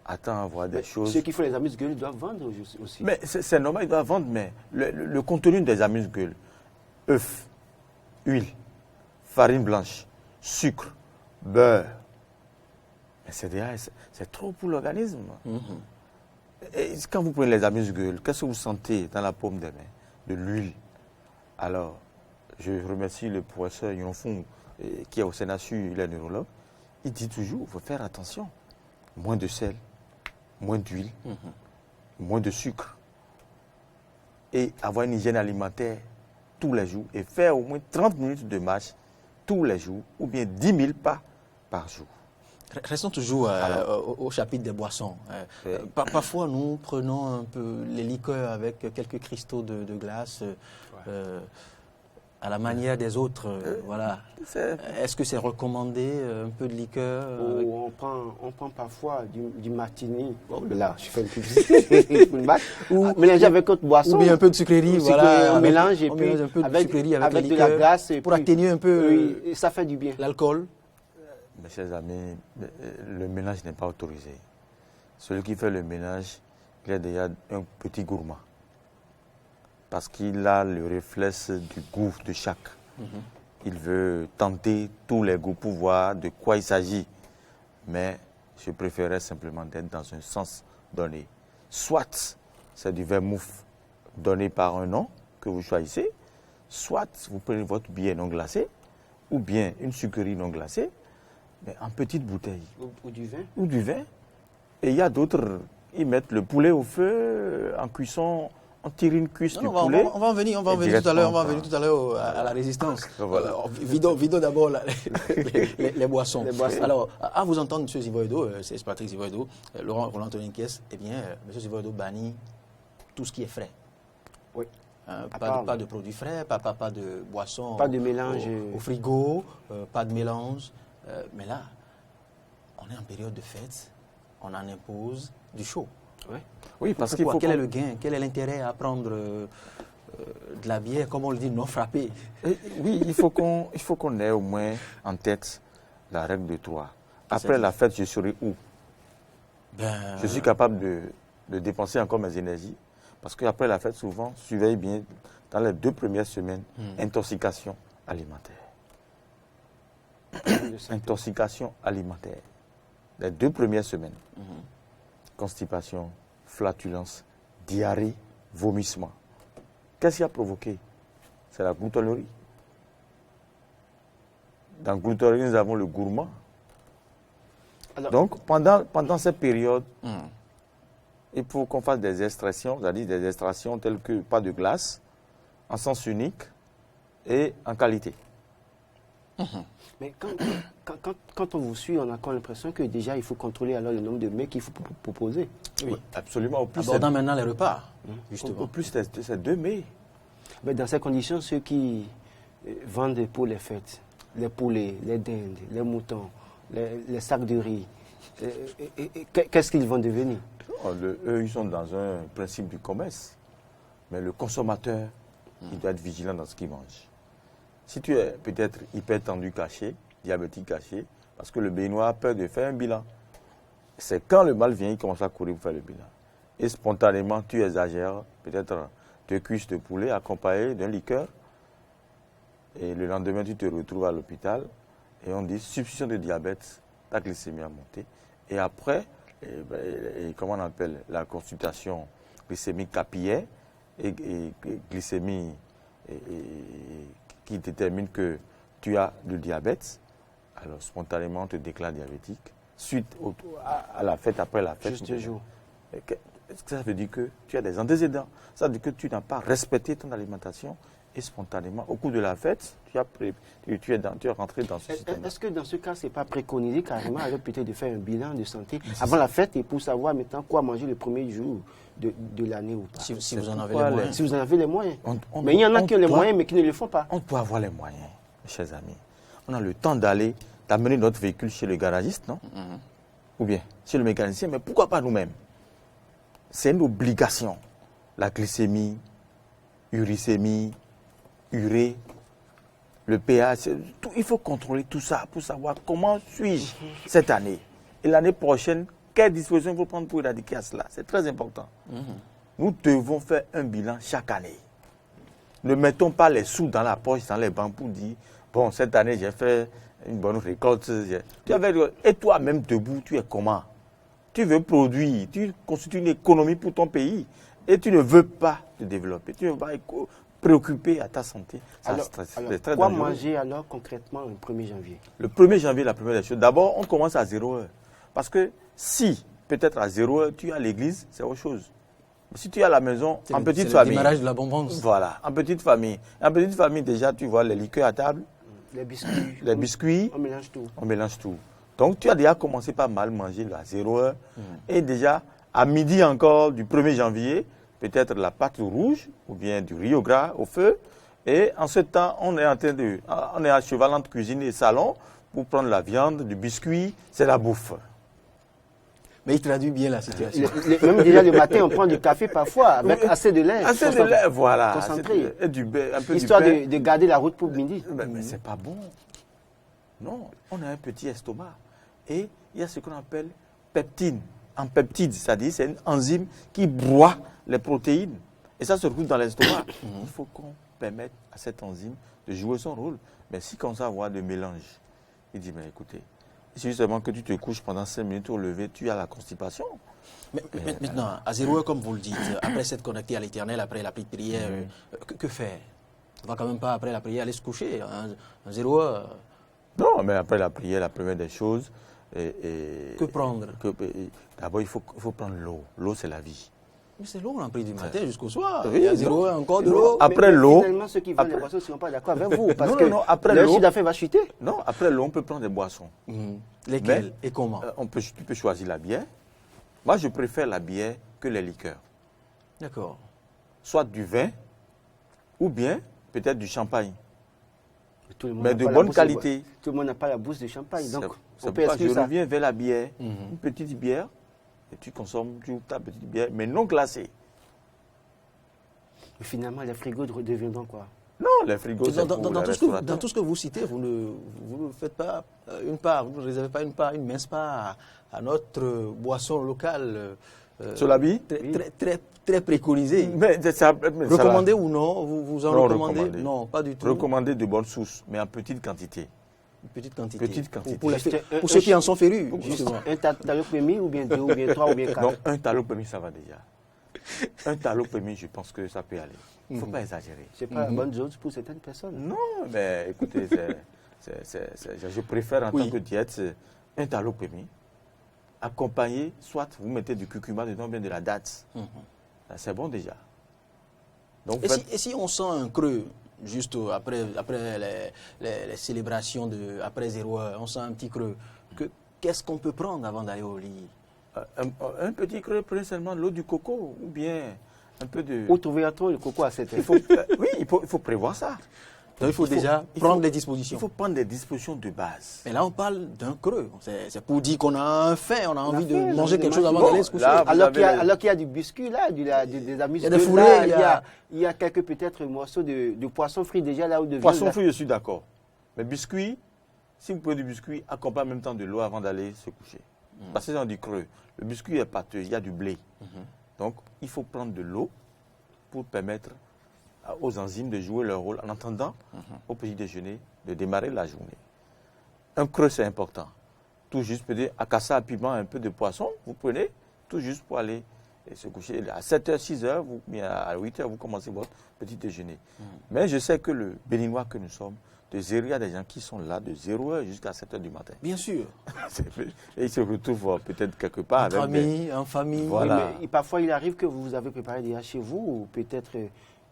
attends à voir des choses. Ceux qui font les amuse-gueules doivent vendre aussi. Mais c'est normal, ils doivent vendre, mais le contenu des amuse-gueules, œufs, huile, farine blanche, sucre, beurre, mais c'est trop pour l'organisme. Et quand vous prenez les amuse-gueules, qu'est-ce que vous sentez dans la paume des mains? De l'huile. Alors, je remercie le professeur Yonfong, qui est au CNHU, il est neurologue. Il dit toujours, il faut faire attention. Moins de sel, moins d'huile, moins de sucre. Et avoir une hygiène alimentaire tous les jours et faire au moins 30 minutes de marche tous les jours ou bien 10 000 pas par jour. Restons toujours au chapitre des boissons. Parfois, nous prenons un peu les liqueurs avec quelques cristaux de glace à la manière des autres. Voilà. Est-ce que c'est recommandé, un peu de liqueur on prend parfois du martini. Oh là, je fais une publicité. Ou mélanger avec autre boisson. Ou bien un peu de sucrerie. Voilà, on mélange et on puis mélange un peu de avec sucrerie avec de liqueur la glace. pour atténuer un peu ça fait du bien. l'alcool. Mes chers amis, le ménage n'est pas autorisé. Celui qui fait le ménage, il est déjà un petit gourmand. Parce qu'il a le réflexe du goût de chaque. Il veut tenter tous les goûts pour voir de quoi il s'agit. Mais je préférais simplement d'être dans un sens donné. Soit c'est du vermouth donné par un nom que vous choisissez, soit vous prenez votre billet non glacé, ou bien une sucrerie non glacée, mais en petite bouteille. Ou du vin. Ou du vin. Et il y a d'autres, ils mettent le poulet au feu, en cuisson, on tire une cuisse du poulet. On va en venir tout à l'heure, à la résistance. Voilà. Vidons d'abord les boissons. Alors, à vous entendre, M. Zivoedo, c'est Patrick Zivoedo, Roland Toninkies, eh bien, M. Zivoedo bannit tout ce qui est frais. Oui. Pas de produits frais, pas de boissons. Pas de mélange. Au frigo, pas de mélange. Mais là, on est en période de fête, on en impose du chaud. Oui, parce qu'il faut. Quel est le gain? Quel est l'intérêt à prendre de la bière, comme on le dit, non frappée? Oui, il faut qu'on ait au moins en tête la règle de 3. Après la fête, je serai où? Je suis capable de dépenser encore mes énergies. Parce qu'après la fête, souvent, surveille bien, dans les 2 premières semaines, intoxication alimentaire. Intoxication alimentaire. Les 2 premières semaines. Constipation, flatulence, diarrhée, vomissement. Qu'est-ce qui a provoqué? C'est la gloutonnerie. Dans la gloutonnerie, nous avons le gourmand. Alors, Donc, pendant cette période, il faut qu'on fasse des extractions, c'est-à-dire des extractions telles que pas de glace, en sens unique et en qualité. mais quand on vous suit, on a encore l'impression que déjà, il faut contrôler alors le nombre de mets qu'il faut proposer. Oui, absolument. Au plus, Abordant maintenant les repas, justement. au plus c'est 2 mets. Mais dans ces conditions, ceux qui vendent pour les fêtes, les poulets, les dindes, les moutons, les sacs de riz, qu'est-ce qu'ils vont devenir? Eux, ils sont dans un principe du commerce. Mais le consommateur, il doit être vigilant dans ce qu'il mange. Si tu es peut-être hypertendu caché, diabétique caché, parce que le Béninois a peur de faire un bilan. C'est quand le mal vient, il commence à courir pour faire le bilan. Et spontanément, tu exagères, peut-être 2 cuisses de poulet accompagnées d'un liqueur. Et le lendemain, tu te retrouves à l'hôpital et on dit substitution de diabète, ta glycémie a monté. Et après, comment on appelle la consultation glycémique capillaire et glycémie qui détermine que tu as du diabète, alors spontanément on te déclare diabétique. Suite à la fête, après la fête. Juste 2 jours. Ça veut dire que tu as des antécédents. Ça veut dire que tu n'as pas respecté ton alimentation et spontanément, au cours de la fête, tu es rentré dans ce système. Est-ce que dans ce cas, ce n'est pas préconisé carrément alors peut-être de faire un bilan de santé avant la fête et pour savoir maintenant quoi manger le premier jour de l'année ou pas? Si vous en avez les moyens. Si vous en avez les moyens. Mais il y en a qui ont les moyens mais qui ne le font pas. On peut avoir les moyens, mes chers amis. On a le temps d'amener notre véhicule chez le garagiste, non? Ou bien chez le mécanicien, mais pourquoi pas nous-mêmes? C'est une obligation. La glycémie, uricémie, urée, le pH, il faut contrôler tout ça pour savoir comment suis-je cette année. Et l'année prochaine, quelle disposition il faut prendre pour éradiquer à cela. C'est très important. Nous devons faire un bilan chaque année. Ne mettons pas les sous dans la poche, dans les banques pour dire, bon, cette année, j'ai fait une bonne récolte. Et toi-même debout, tu es comment? Tu veux produire, tu constitues une économie pour ton pays et tu ne veux pas te développer, tu ne veux pas être préoccupé à ta santé. Alors, c'est très quoi dangereux. manger alors concrètement le 1er janvier? Le 1er janvier, la première des choses, d'abord, on commence à 0 heure. Parce que si, peut-être à 0 heure, tu es à l'église, c'est autre chose. Mais si tu es à la maison, en petite famille. Le démarrage de la bonbonne. Voilà, en petite famille. En petite famille, déjà, tu vois les liqueurs à table, Les biscuits. les biscuits. On mélange tout. On mélange tout. Donc, tu as déjà commencé par mal manger à 0 heure. Et déjà, à midi encore du 1er janvier, peut-être la pâte rouge ou bien du riz au gras au feu. Et en ce temps, on est à cheval entre cuisine et salon pour prendre la viande, du biscuit, c'est la bouffe. Mais il traduit bien la situation. Même déjà le matin, on prend du café parfois avec assez de lait. Assez de lait, voilà. Concentré. Et un peu Histoire du pain. de garder la route pour midi. Mais c'est pas bon. Non, on a un petit estomac. Et il y a ce qu'on appelle peptine. En peptide, c'est-à-dire c'est une enzyme qui broie les protéines. Et ça se retrouve dans l'estomac. Il faut qu'on permette à cette enzyme de jouer son rôle. Mais si comme ça, avoir de mélange, il dit, mais écoutez, c'est justement que tu te couches pendant 5 minutes au lever, tu as la constipation. Mais maintenant, à 0 heure, comme vous le dites, après s'être connecté à l'Éternel, après la petite prière, que faire? On ne va quand même pas, après la prière, aller se coucher. À 0 heure. Non, mais après la prière, la première des choses... Que prendre? D'abord, il faut prendre l'eau. L'eau, c'est la vie. Mais c'est l'eau, on en prie du matin jusqu'au soir. Oui, Il y a 0 heure, encore de l'eau. Après Mais l'eau... finalement, ceux qui veulent les boissons ne sont pas d'accord avec vous. Parce Non, que non, après le l'eau- chiffre d'affaires va chuter. Non, après l'eau, on peut prendre des boissons. Lesquelles et comment? Tu peux choisir la bière. Moi, je préfère la bière que les liqueurs. D'accord. Soit du vin, ou bien peut-être du champagne. Tout le monde Mais n'a de pas la bonne bourse qualité. Tout le monde n'a pas la bourse de champagne. Donc, C'est on peut pourquoi je exclure ça. reviens vers la bière. Une petite bière, et tu consommes ta petite bière, mais non glacée. Mais finalement, les frigos deviendront quoi? Non, les frigos, c'est pour les Dans restaurateurs. tout ce que vous citez, vous ne faites pas une part, vous ne réservez pas une part, une mince part à notre boisson locale. Sur la bille Très préconisée. Recommandé ou non? Vous en Non, recommandez? recommandé. Non, pas du tout. Recommandé de bonnes sources, mais en petite quantité. Une petite quantité. Petite quantité. Pour ceux qui en sont férus, justement. Un talopémie ou bien 2 ou bien 3 ou bien 4? Non, un talopémie, ça va déjà. Un talopémie, je pense que ça peut aller. Il ne faut pas exagérer. C'est pas la bonne dose pour certaines personnes. Non, mais écoutez, je préfère en tant que diète un talopémie accompagné, soit vous mettez du curcuma dedans, bien de la date. C'est bon déjà. Donc, Et si on sent un creux, juste après les célébrations, après 0 heure, on sent un petit creux, qu'est-ce qu'on peut prendre avant d'aller au lit? Un petit creux, prenez seulement de l'eau du coco ou bien un peu de... Où trouvera-t-on le coco à cette heure? Oui, il faut prévoir ça. Donc il faut déjà prendre des dispositions. Il faut prendre des dispositions de base. Mais là, on parle d'un creux. C'est pour dire qu'on a faim, on a envie de manger quelque chose avant d'aller se coucher. Alors qu'il y a du biscuit là, des amis. Il y a des fourrés. Il y a quelques peut-être morceaux de poisson frit déjà là ou de viande. Poisson frit, je suis d'accord. Mais biscuit, si vous prenez du biscuit, accompagnez en même temps de l'eau avant d'aller se coucher. Parce que c'est dans du creux. Le biscuit est pâteux, il y a du blé. Donc, il faut prendre de l'eau pour permettre aux enzymes de jouer leur rôle en attendant au petit déjeuner de démarrer la journée. Un creux, c'est important. Tout juste, peut-être, à cassa à piment, un peu de poisson, vous prenez, tout juste pour aller se coucher. À 7h, 6h, à 8h, vous commencez votre petit déjeuner. Mais je sais que le Béninois que nous sommes, de 0, il y a des gens qui sont là de 0h jusqu'à 7h du matin. Bien sûr. Et ils se retrouvent peut-être quelque part entre amis, en famille. Voilà. Oui, mais parfois, il arrive que vous avez préparé déjà chez vous, ou peut-être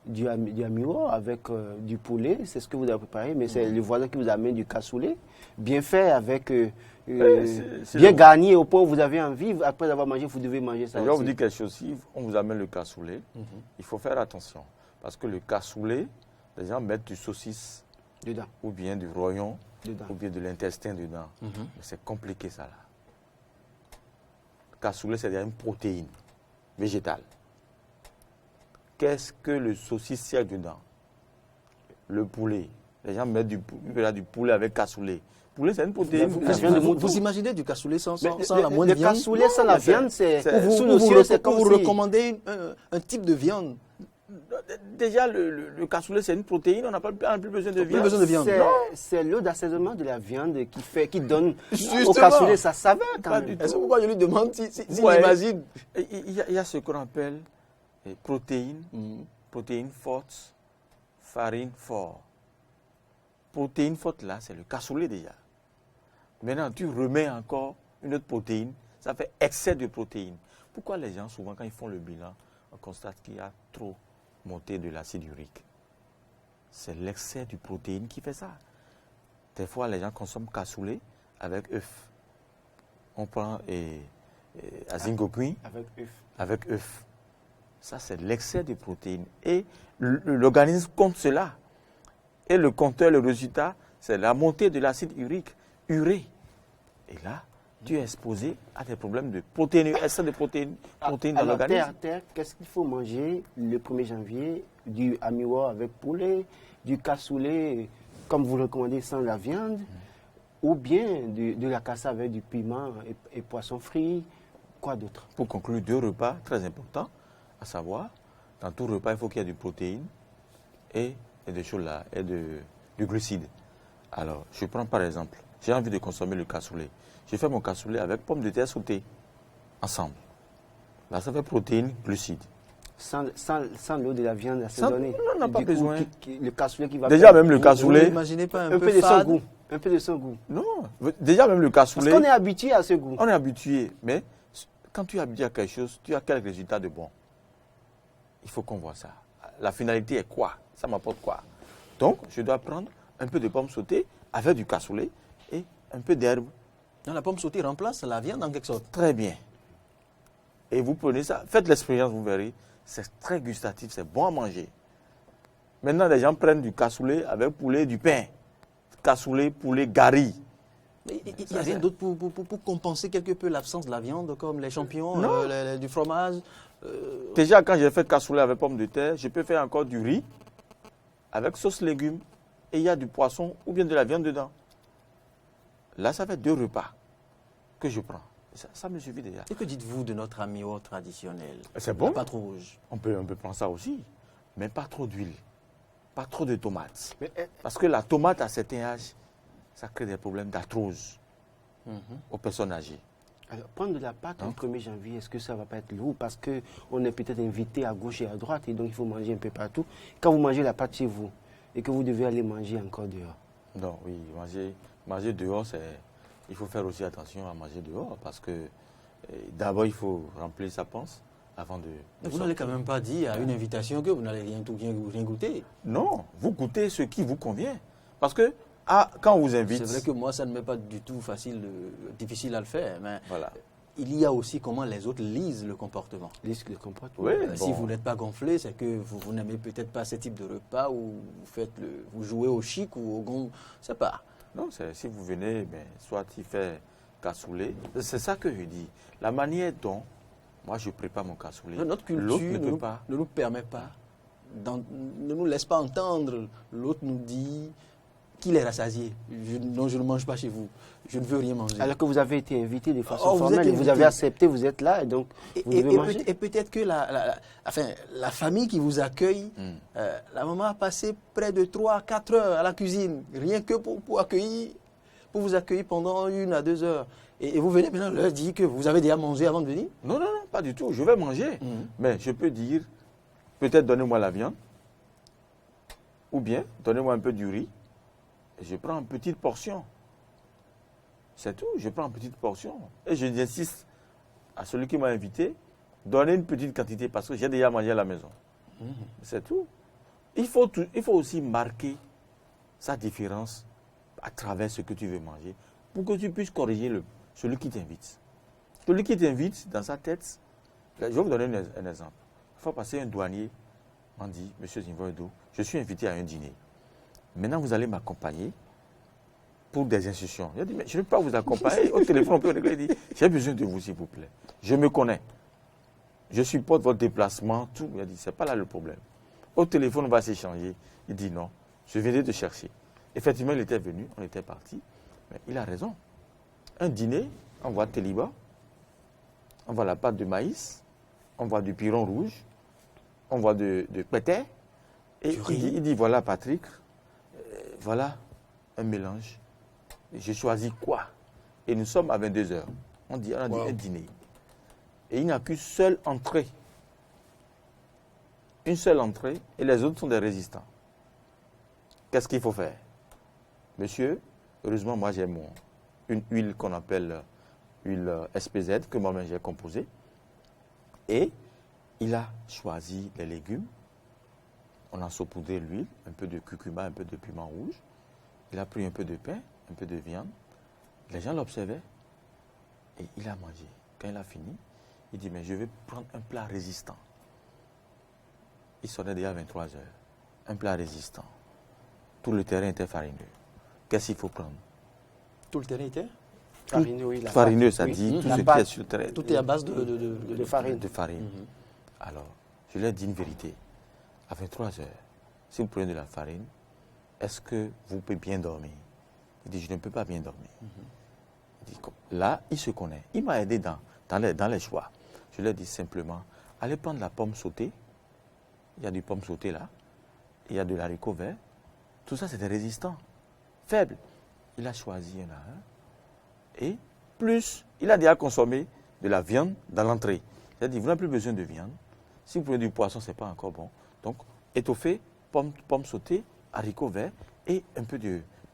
du amiwo avec du poulet, c'est ce que vous avez préparé, mais c'est le voisin qui vous amène du cassoulet, bien fait, avec bien garni, et au point où vous avez envie, après avoir mangé, vous devez manger ça. Je vais vous dire quelque chose, si on vous amène le cassoulet, il faut faire attention, parce que le cassoulet, les gens mettent du saucisse dedans, ou bien du rognon, dedans, ou bien de l'intestin dedans. Mais c'est compliqué ça là. Le cassoulet, c'est une protéine végétale. Qu'est-ce que le saucisse y a dedans? Le poulet. Les gens mettent du poulet avec cassoulet. Le poulet, c'est une protéine. Vous imaginez du cassoulet sans la moindre viande? Le cassoulet sans la viande, c'est... Vous recommandez un type de viande? Déjà, le cassoulet, c'est une protéine, on n'a plus besoin de viande. C'est l'eau d'assaisonnement de la viande qui donne au cassoulet sa saveur. Est-ce pourquoi je lui demande s'il imagine? Il y a ce qu'on appelle protéines, protéines fortes, farine forte. Protéine forte, là, c'est le cassoulet déjà. Maintenant, tu remets encore une autre protéine, ça fait excès de protéines. Pourquoi les gens, souvent, quand ils font le bilan, on constate qu'il y a trop monté de l'acide urique? C'est l'excès de protéines qui fait ça. Des fois, les gens consomment cassoulet avec œuf. On prend azingo cuit avec œuf. Ça, c'est l'excès de protéines. Et l'organisme compte cela. Et le compteur, le résultat, c'est la montée de l'acide urique, urée. Et là, tu es exposé à des problèmes de protéines, excès de protéines dans l'organisme. Qu'est-ce qu'il faut manger le 1er janvier? Du amiwo avec poulet, du cassoulet, comme vous le recommandez, sans la viande, ou bien de la cassa avec du piment et poisson frit, quoi d'autre? Pour conclure, 2 repas très importants, à savoir, dans tout repas, il faut qu'il y ait du protéine et des choses là, et du glucide. Alors, je prends par exemple, j'ai envie de consommer le cassoulet. Je fais mon cassoulet avec pommes de terre sautées, ensemble. Là, ça fait protéines, glucides. Sans l'eau de la viande assaisonnée. On n'a pas besoin. Le cassoulet qui va... Déjà, même le cassoulet... Vous n'imaginez pas un peu de son goût. Un peu de son goût. Non, déjà même le cassoulet... Parce qu'on est habitué à ce goût. On est habitué, mais quand tu es habitué à quelque chose, tu as quel résultat de bon? Il faut qu'on voit ça. La finalité est quoi? Ça m'apporte quoi? Donc, je dois prendre un peu de pommes sautées avec du cassoulet et un peu d'herbe. La pomme sautée remplace la viande en quelque sorte. Très bien. Et vous prenez ça, faites l'expérience, vous verrez. C'est très gustatif, c'est bon à manger. Maintenant, les gens prennent du cassoulet avec poulet, du pain. Cassoulet, poulet, gari. Il n'y a rien d'autre pour compenser quelque peu l'absence de la viande, comme les champignons, du fromage. Déjà, quand j'ai fait cassoulet avec pommes de terre, je peux faire encore du riz avec sauce légumes et il y a du poisson ou bien de la viande dedans. Là, ça fait 2 repas que je prends. Ça me suffit déjà. Et que dites-vous de notre amiwo traditionnel? C'est bon. Pas trop rouge. On peut prendre ça aussi, mais pas trop d'huile, pas trop de tomates. Parce que la tomate à certain âge, ça crée des problèmes d'arthrose aux personnes âgées. Alors, prendre de la pâte le 1er janvier, est-ce que ça ne va pas être lourd? Parce qu'on est peut-être invité à gauche et à droite, et donc il faut manger un peu partout. Quand vous mangez la pâte chez vous, et que vous devez aller manger encore dehors. Non, oui, manger dehors, il faut faire aussi attention à manger dehors, parce que D'abord, il faut remplir sa panse avant de Vous n'allez quand même pas dire à une invitation que vous n'allez rien goûter. Non, vous goûtez ce qui vous convient. Parce que quand on vous invite... C'est vrai que moi, ça ne m'est pas du tout difficile à le faire. Mais Voilà. il y a aussi comment les autres lisent le comportement. Lisent le comportement. Oui, Si vous n'êtes pas gonflé, c'est que vous n'aimez peut-être pas ce type de repas ou vous jouez au chic ou au gong. Je sais pas. Non, si vous venez, soit il fait cassoulet. C'est ça que je dis. La manière dont moi je prépare mon cassoulet, Notre l'autre culture ne nous permet pas, ne nous laisse pas entendre. L'autre nous dit qu'il est rassasié. Non, je ne mange pas chez vous. Je ne veux rien manger. Alors que vous avez été invité de façon vous formelle, êtes vous avez accepté, vous êtes là et donc vous devez manger. Et peut-être que la famille qui vous accueille, la maman a passé près de 3 à 4 heures à la cuisine, rien que pour vous accueillir pendant 1 à 2 heures. Et vous venez maintenant leur dire que vous avez déjà mangé avant de venir? Non, pas du tout. Je vais manger. Mais je peux dire, peut-être donnez-moi la viande, ou bien donnez-moi un peu du riz, et je prends une petite portion. C'est tout, je prends une petite portion. Et je insiste à celui qui m'a invité, donnez une petite quantité parce que j'ai déjà mangé à la maison. C'est tout. Il faut aussi marquer sa différence à travers ce que tu veux manger pour que tu puisses corriger celui qui t'invite. Celui qui t'invite, dans sa tête, je vais vous donner un exemple. Une fois passé, un douanier m'a dit, Monsieur Zinvoedo, je suis invité à un dîner. Maintenant, vous allez m'accompagner pour des instructions. Il a dit, mais je ne peux pas vous accompagner. Au téléphone, on peut régler. Il dit, j'ai besoin de vous, s'il vous plaît. Je me connais. Je supporte votre déplacement, tout. Il a dit, c'est pas là le problème. Au téléphone, on va s'échanger. Il dit, non, je venais te chercher. Effectivement, il était venu, on était parti. Mais il a raison. Un dîner, on voit Téliba, on voit la pâte de maïs, on voit du piron rouge, on voit de pété. Et il dit, voilà Patrick, voilà un mélange. J'ai choisi quoi? Et nous sommes à 22 heures. On a dit un dîner. Et il n'y a qu'une seule entrée. Une seule entrée et les autres sont des résistants. Qu'est-ce qu'il faut faire? Monsieur, heureusement, moi j'ai une huile qu'on appelle huile SPZ que moi-même j'ai composée. Et il a choisi les légumes. On a saupoudré l'huile, un peu de curcuma, un peu de piment rouge. Il a pris un peu de pain, un peu de viande. Les gens l'observaient et il a mangé. Quand il a fini, il dit, mais je vais prendre un plat résistant. Il sonnait déjà à 23 heures. Un plat résistant. Tout le terrain était farineux. Qu'est-ce qu'il faut prendre? Tout le terrain était Farineux, oui. Farineux, ça dit tout ce qui est sur le terrain. Tout est à base de farine. De farine. Alors, je lui ai dit une vérité. À 23 heures, si vous prenez de la farine, est-ce que vous pouvez bien dormir? Il dit, je ne peux pas bien dormir. Il dit, là, il se connaît. Il m'a aidé dans les choix. Je lui ai dit simplement, allez prendre la pomme sautée. Il y a du pomme sautée là. Il y a de l'haricot vert. Tout ça, c'est des résistants. Faibles. Il a choisi un à un. Et plus, il a déjà consommé de la viande dans l'entrée. Il a dit, vous n'avez plus besoin de viande. Si vous prenez du poisson, ce n'est pas encore bon. Donc, étoffé, pomme sautée, haricots verts et un peu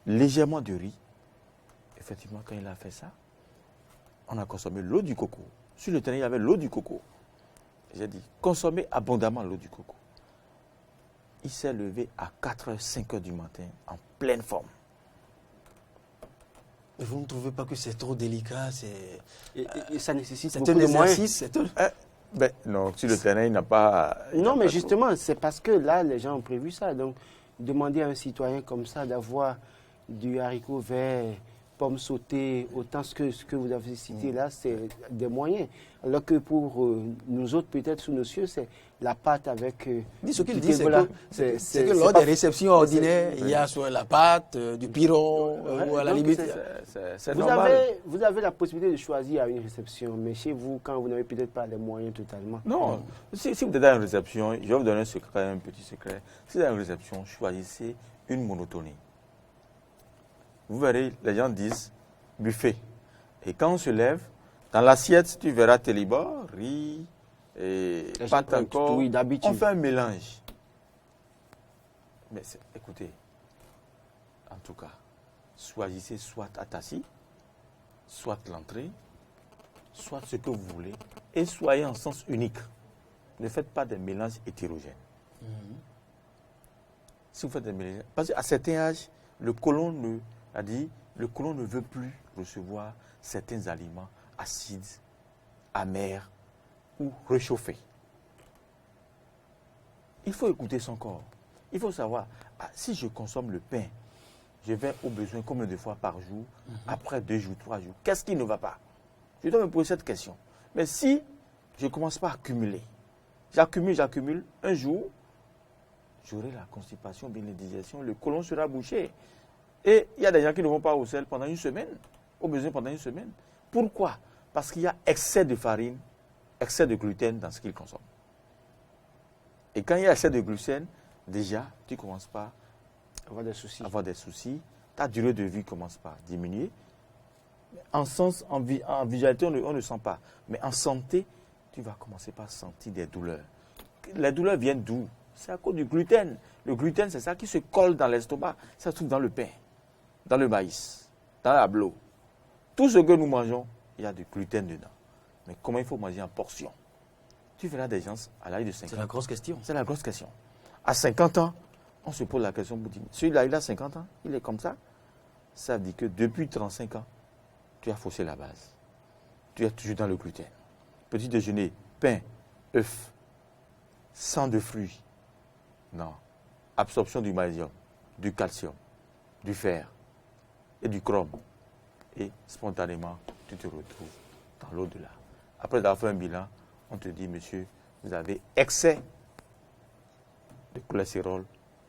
légèrement de riz. Effectivement, quand il a fait ça, on a consommé l'eau du coco. Sur le terrain, il y avait l'eau du coco. J'ai dit, consommez abondamment l'eau du coco. Il s'est levé à 4h, 5h du matin, en pleine forme. Vous ne trouvez pas que c'est trop délicat? Et ça nécessite c'est beaucoup un de moyens. exercice. Non, sur le terrain, il n'a pas... Non, mais justement, c'est parce que là, les gens ont prévu ça. Donc, demander à un citoyen comme ça d'avoir du haricot vert, pommes sautées, autant ce que vous avez cité là, c'est des moyens. Alors que pour nous autres, peut-être sous nos cieux, c'est la pâte avec... Ce qu'il du dit, Ebola. c'est que lors des réceptions ordinaires, il y a soit la pâte, du piron, ou à la donc limite... C'est normal. Vous avez la possibilité de choisir à une réception, mais chez vous, quand vous n'avez peut-être pas les moyens totalement. Non, si vous êtes dans une réception, je vais vous donner un petit secret. Si vous êtes dans une réception, choisissez une monotonie. Vous verrez, les gens disent buffet. Et quand on se lève, dans l'assiette, tu verras Téliba, riz, et pâte encore. Oui, d'habitude. On fait un mélange. Mais écoutez, en tout cas, choisissez soit Atassi, soit l'entrée, soit ce que vous voulez, et soyez en sens unique. Ne faites pas des mélanges hétérogènes. Si vous faites des mélanges, parce qu'à certains âges, le côlon ne veut plus recevoir certains aliments acides, amers ou réchauffés. Il faut écouter son corps. Il faut savoir, si je consomme le pain, je vais au besoin combien de fois par jour, après 2 jours, 3 jours. Qu'est-ce qui ne va pas? Je dois me poser cette question. Mais si je ne commence pas à accumuler, j'accumule, un jour, j'aurai la constipation, bien l'indigestion, le côlon sera bouché. Et il y a des gens qui ne vont pas au sel pendant une semaine, au besoin pendant une semaine. Pourquoi? Parce qu'il y a excès de farine, excès de gluten dans ce qu'ils consomment. Et quand il y a excès de gluten, déjà, tu ne commences pas à avoir des soucis. Ta durée de vie commence par diminuer. En visualité, on ne sent pas. Mais en santé, tu vas commencer par sentir des douleurs. Les douleurs viennent d'où? C'est à cause du gluten. Le gluten, c'est ça qui se colle dans l'estomac. Ça se trouve dans le pain, dans le maïs, dans la bleu. Tout ce que nous mangeons, il y a du gluten dedans. Mais comment il faut manger en portions? Tu verras des gens à l'âge de 50 ans. C'est la grosse question. C'est la grosse question. À 50 ans, on se pose la question pour dire, celui-là, il a 50 ans, il est comme ça. Ça veut dire que depuis 35 ans, tu as faussé la base. Tu es toujours dans le gluten. Petit déjeuner, pain, œufs, sang de fruits. Non. Absorption du magnésium, du calcium, du fer et du chrome. Et spontanément, tu te retrouves dans l'au-delà. Après avoir fait un bilan, on te dit, monsieur, vous avez excès de cholestérol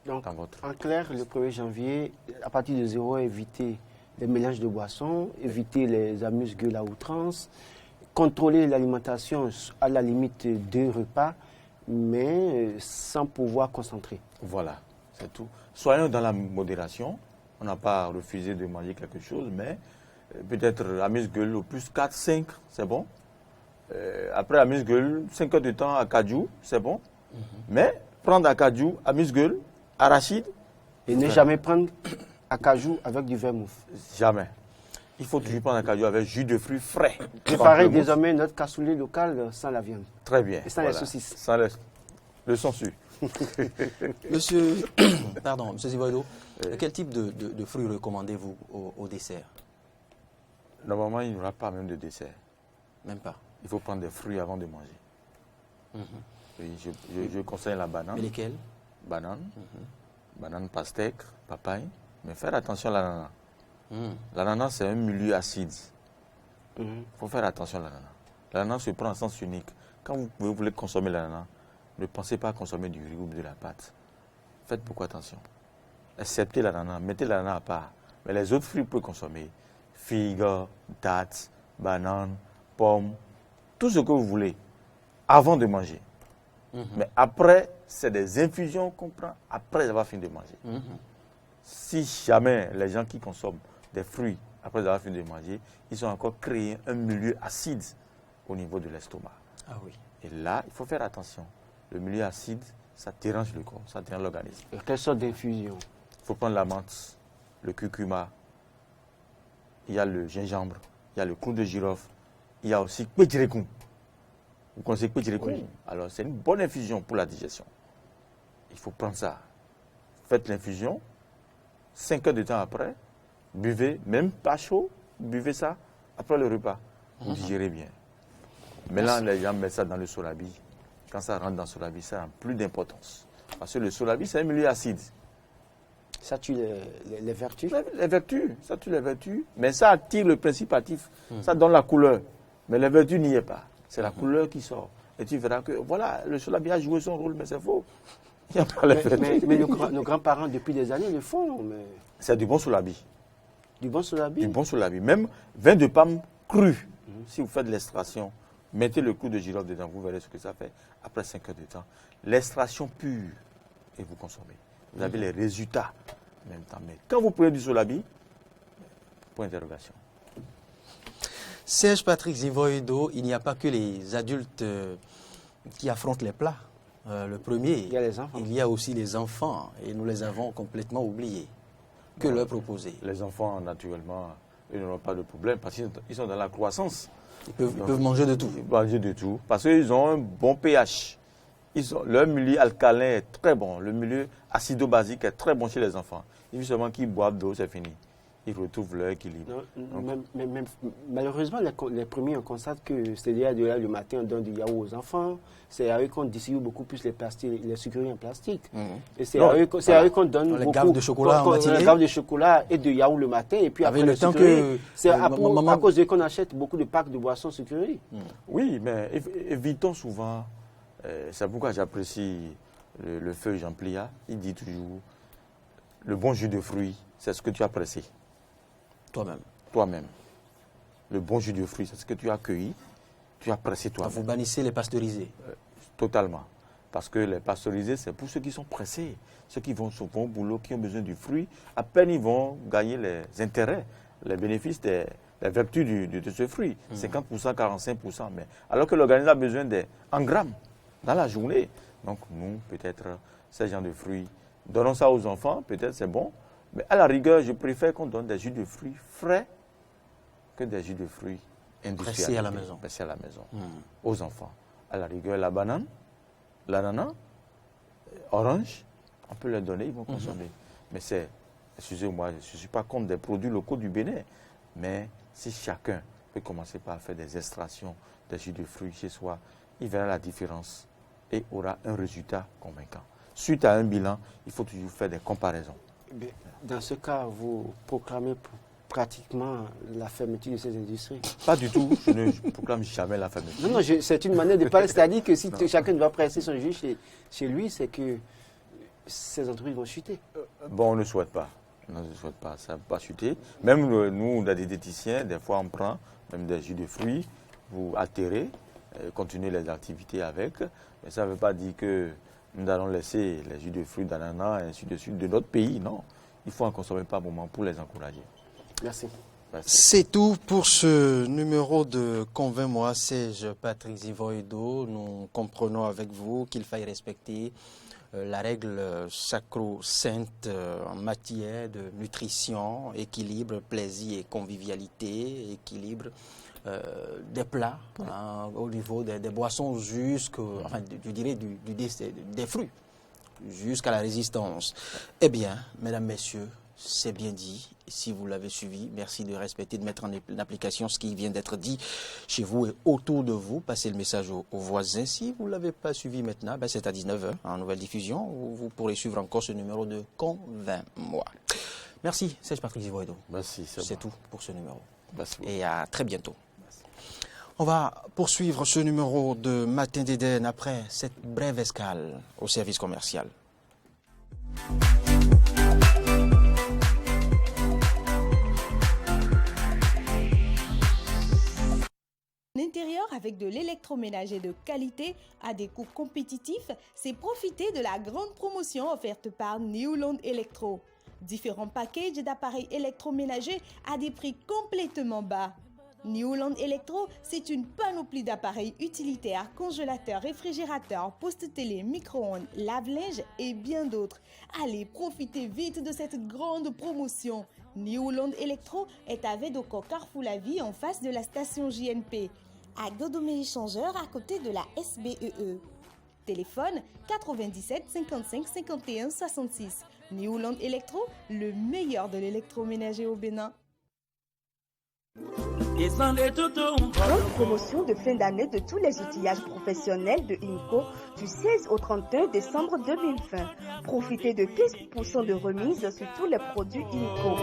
Donc, dans votre... En clair, le 1er janvier, à partir de 0, éviter les mélanges de boissons, éviter les amuse-gueules à outrance, contrôler l'alimentation à la limite 2 repas, mais sans pouvoir concentrer. Voilà, c'est tout. Soyons dans la modération. On n'a pas refusé de manger quelque chose, mais peut-être amuse-gueule au plus 4, 5, c'est bon. Après amuse-gueule, 5 heures de temps à Kajou, c'est bon. Mais prendre à Kajou, amuse-gueule, arachide. Et ne jamais prendre acajou avec du vermouth. Jamais. Il faut toujours prendre un cajou avec jus de fruits frais. Préparer désormais notre cassoulet local sans la viande. Très bien. Et sans les saucisses. Sans le sensu. Monsieur Zivoido, quel type de fruits recommandez-vous au dessert? Normalement, il n'y aura pas même de dessert. Même pas. Il faut prendre des fruits avant de manger. Oui, je conseille la banane. Mais lesquels? Banane, banane pastèque, papaye. Mais faire attention à l'ananas. L'ananas, c'est un milieu acide. Il faut faire attention à l'ananas. L'ananas se prend en sens unique. Quand vous voulez consommer l'ananas, ne pensez pas à consommer du riz ou de la pâte. Faites beaucoup attention. Acceptez l'ananas, mettez l'ananas à part. Mais les autres fruits, vous pouvez consommer. Figues, dattes, bananes, pommes, tout ce que vous voulez, avant de manger. Mais après, c'est des infusions qu'on prend après avoir fini de manger. Si jamais les gens qui consomment des fruits après avoir fini de manger, ils ont encore créé un milieu acide au niveau de l'estomac. Ah oui. Et là, il faut faire attention. Le milieu acide, ça dérange le corps, ça dérange l'organisme. Et quelle sorte d'infusion? Il faut prendre la menthe, le curcuma, il y a le gingembre, il y a le clou de girofle, il y a aussi pétirécou. Vous connaissez pétirécou? Oui. Alors, c'est une bonne infusion pour la digestion. Il faut prendre ça. Faites l'infusion. 5 heures de temps après, buvez, même pas chaud, buvez ça après le repas. Vous digérez bien. Maintenant, les gens mettent ça dans le solabi. Quand ça rentre dans le solabi, ça n'a plus d'importance. Parce que le solabi, c'est un milieu acide. Ça tue les vertus? Les vertus, ça tue les vertus. Mais ça attire le principe actif. Ça donne la couleur. Mais les vertus n'y est pas. C'est la couleur qui sort. Et tu verras que, voilà, le solabi a joué son rôle, mais c'est faux. Il n'y a pas les vertus. Mais nos grands-parents, depuis des années, le font. Mais... C'est du bon solabi. Du bon solabi? Du bon solabi. Même vin de pomme cru. Si vous faites de l'extraction, mettez le clou de girofle dedans, vous verrez ce que ça fait après 5 heures de temps. L'extraction pure, et vous consommez. Vous avez les résultats en même temps. Mais quand vous prenez du solabi, point d'interrogation. Serge Patrick Zivoido, il n'y a pas que les adultes qui affrontent les plats. Le premier, il y a les enfants. Il y a aussi les enfants, et nous les avons complètement oubliés. Que leur proposer? Les enfants, naturellement, ils n'auront pas de problème parce qu'ils sont dans la croissance. Ils peuvent manger de tout. Ils peuvent manger de tout parce qu'ils ont un bon pH. Leur milieu alcalin est très bon. Le milieu acido-basique est très bon chez les enfants. Il suffit seulement qu'ils boivent d'eau, c'est fini. Ils retrouvent leur équilibre. Malheureusement, les premiers, on constate que c'est-à-dire le matin, on donne du yaourt aux enfants. C'est à eux qu'on distribue beaucoup plus les sucreries en plastique. Et c'est à eux qu'on donne les beaucoup gaves de chocolat en matinée. Les gaves de chocolat et de yaourt le matin. Et puis après, le temps que c'est à cause de qu'on achète beaucoup de packs de boissons sucreries. Oui, mais évitons souvent. C'est pourquoi j'apprécie le feu Jean Plia. Il dit toujours, le bon jus de fruits, c'est ce que tu as pressé. Toi-même. Le bon jus de fruits, c'est ce que tu as cueilli, tu as pressé toi-même. Vous bannissez les pasteurisés. Totalement. Parce que les pasteurisés, c'est pour ceux qui sont pressés, ceux qui vont souvent au boulot, qui ont besoin du fruit. À peine ils vont gagner les intérêts, les bénéfices, les vertus de ce fruit. 50%, 45%. Mais alors que l'organisme a besoin en grammes dans la journée. Donc nous, peut-être, ces gens de fruits, donnons ça aux enfants, peut-être c'est bon. Mais à la rigueur, je préfère qu'on donne des jus de fruits frais que des jus de fruits industriels. Pressés à la maison. Pressés à la maison, aux enfants. À la rigueur, la banane, l'ananas, orange, on peut leur donner, ils vont consommer. Mais excusez-moi, je ne suis pas contre des produits locaux du Bénin, mais si chacun peut commencer par faire des extractions des jus de fruits chez soi, il verra la différence et aura un résultat convaincant. Suite à un bilan, il faut toujours faire des comparaisons. Dans ce cas, vous proclamez pratiquement la fermeture de ces industries? Pas du tout, je ne proclame jamais la fermeture. Non, c'est une manière de parler, c'est-à-dire que si chacun doit presser son jus chez lui, c'est que ces entreprises vont chuter. Bon, on ne souhaite pas. On ne souhaite pas, ça ne va pas chuter. Même nous, des diététiciens, des fois on prend même des jus de fruits pour altérer, continuer les activités avec. Mais ça ne veut pas dire que nous allons laisser les jus de fruits d'ananas et ainsi de suite de notre pays, non. Il faut en consommer par moment pour les encourager. Merci. C'est tout pour ce numéro de Convainc-moi, c'est Patrick Zivoido. Nous comprenons avec vous qu'il faille respecter la règle sacro-sainte en matière de nutrition, équilibre, plaisir et convivialité, équilibre des plats au niveau des boissons je dirais des fruits, jusqu'à la résistance. Eh bien, mesdames, messieurs, c'est bien dit. Si vous l'avez suivi, merci de respecter, de mettre en application ce qui vient d'être dit chez vous et autour de vous. Passez le message aux voisins. Si vous ne l'avez pas suivi maintenant, c'est à 19h en nouvelle diffusion. Vous pourrez suivre encore ce numéro de Convainc-moi. Merci, Serge Patrick Zivoido. Merci, c'est tout pour ce numéro. Merci. Et à très bientôt. Merci. On va poursuivre ce numéro de Matin d'Éden après cette brève escale au service commercial. L'intérieur avec de l'électroménager de qualité à des coûts compétitifs, c'est profiter de la grande promotion offerte par Newland Electro. Différents packages d'appareils électroménagers à des prix complètement bas. Newland Electro, c'est une panoplie d'appareils utilitaires, congélateurs, réfrigérateurs, postes télé, micro-ondes, lave-linge et bien d'autres. Allez, profitez vite de cette grande promotion. Newland Electro est à Védoko Carrefour La Vie en face de la station JNP. À Godomé Échangeur à côté de la SBEE. Téléphone 97 55 51 66. Newland Electro, le meilleur de l'électroménager au Bénin. Grande promotion de fin d'année de tous les outillages professionnels de INCO du 16 au 31 décembre 2020. Profitez de 15% de remise sur tous les produits INCO.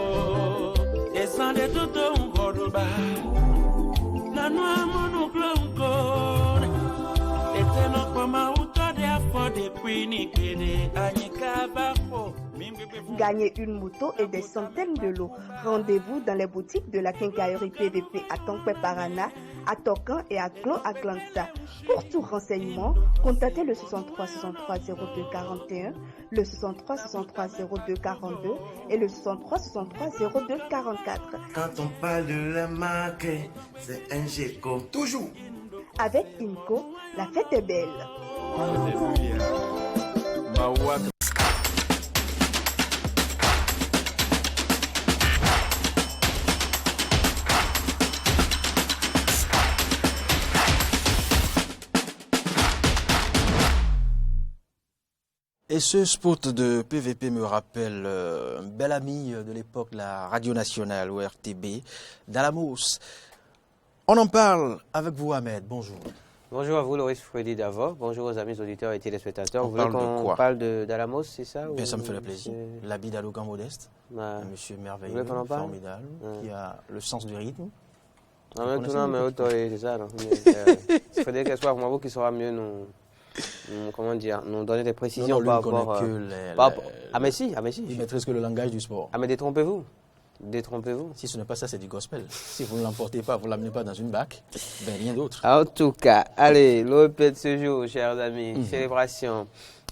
Gagnez une moto et des centaines de lots. Rendez-vous dans les boutiques de la quincaillerie PVP à Tonkwe Parana, à Tokan et à Klo Atlanta. Pour tout renseignement, contactez le 63 63 02 41, le 63 63 02 42 et le 63 63 02 44. Quand on parle de la marque, c'est un GECO. Toujours. Avec INCO, la fête est belle. Et ce spot de PVP me rappelle un bel ami de l'époque de la radio nationale, ORTB, Dalamos. On en parle avec vous, Ahmed. Bonjour. Bonjour à vous, Loris Freddy Davor. Bonjour aux amis auditeurs et téléspectateurs. Vous voulez parle de qu'on quoi? parle d'Alamos, c'est ça? Ben, ça me fait plaisir. L'habit d'Alogan Modeste, un monsieur merveilleux, formidable, qui a le sens du rythme. Non, mais tout le monde, mais autant, c'est ça. Il faudrait que ce soit moi qui saura mieux comment dire, nous donner des précisions par rapport à Messi. Il maîtrise que le langage du sport. Ah, mais détrompez-vous. Détrompez-vous. Si ce n'est pas ça, c'est du gospel. Si vous ne l'emportez pas, vous ne l'amenez pas dans une bac, ben rien d'autre. En tout cas, allez, l'OP de ce jour, chers amis, célébration,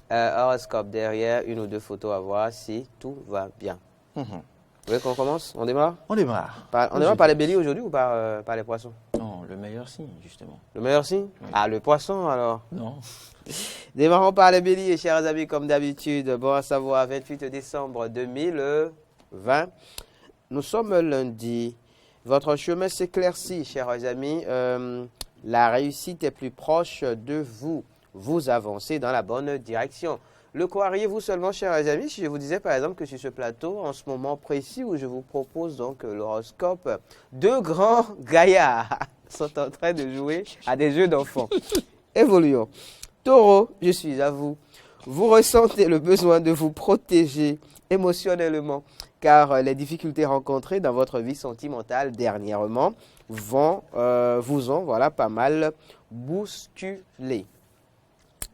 horoscope derrière, une ou deux photos à voir si tout va bien. Vous voulez qu'on commence? On démarre? On démarre. On démarre par les béliers aujourd'hui ou par les poissons? Non, le meilleur signe, justement. Le meilleur signe? Oui. Ah, le poisson alors? Non. Démarrons par les béliers, chers amis, comme d'habitude. Bon à savoir, 28 décembre 2020. Nous sommes lundi. Votre chemin s'éclaircit, chers amis. La réussite est plus proche de vous. Vous avancez dans la bonne direction. Le croiriez-vous seulement, chers amis, si je vous disais par exemple que sur ce plateau, en ce moment précis où je vous propose donc l'horoscope, deux grands gaillards sont en train de jouer à des jeux d'enfants. Évoluons. Taureau, je suis à vous. Vous ressentez le besoin de vous protéger émotionnellement, car les difficultés rencontrées dans votre vie sentimentale dernièrement vous ont pas mal bousculé.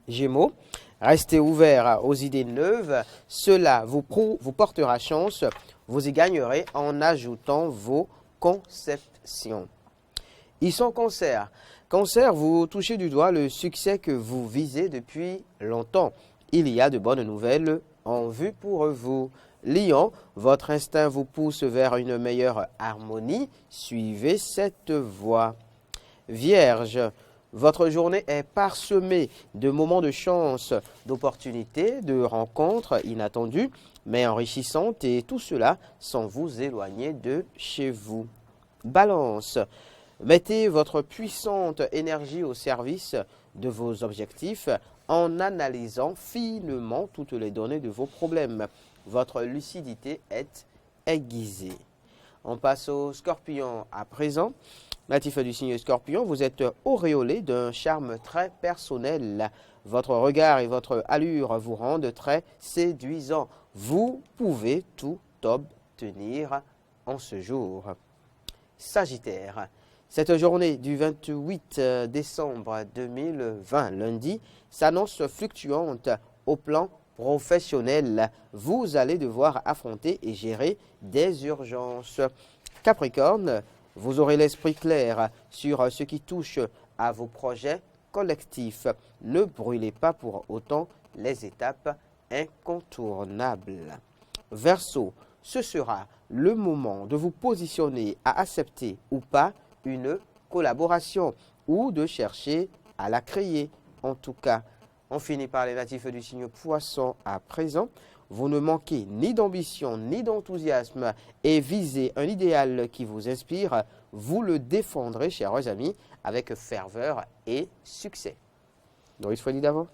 Gémeaux, restez ouverts aux idées neuves, cela vous portera chance, vous y gagnerez en ajoutant vos conceptions. Ils sont Cancer. Cancer, vous touchez du doigt le succès que vous visez depuis longtemps. Il y a de bonnes nouvelles en vue pour vous. Lion, votre instinct vous pousse vers une meilleure harmonie. Suivez cette voie. Vierge, votre journée est parsemée de moments de chance, d'opportunités, de rencontres inattendues, mais enrichissantes, et tout cela sans vous éloigner de chez vous. Balance, mettez votre puissante énergie au service de vos objectifs en analysant finement toutes les données de vos problèmes. Votre lucidité est aiguisée. On passe au Scorpion à présent. Natif du signe Scorpion, vous êtes auréolé d'un charme très personnel. Votre regard et votre allure vous rendent très séduisant. Vous pouvez tout obtenir en ce jour. Sagittaire, cette journée du 28 décembre 2020, lundi, s'annonce fluctuante au plan professionnel. Vous allez devoir affronter et gérer des urgences. Capricorne, vous aurez l'esprit clair sur ce qui touche à vos projets collectifs. Ne brûlez pas pour autant les étapes incontournables. Verseau, ce sera le moment de vous positionner à accepter ou pas une collaboration ou de chercher à la créer. En tout cas, on finit par les natifs du signe Poisson à présent. Vous ne manquez ni d'ambition ni d'enthousiasme et visez un idéal qui vous inspire. Vous le défendrez, chers amis, avec ferveur et succès. Doris Freddy d'avant.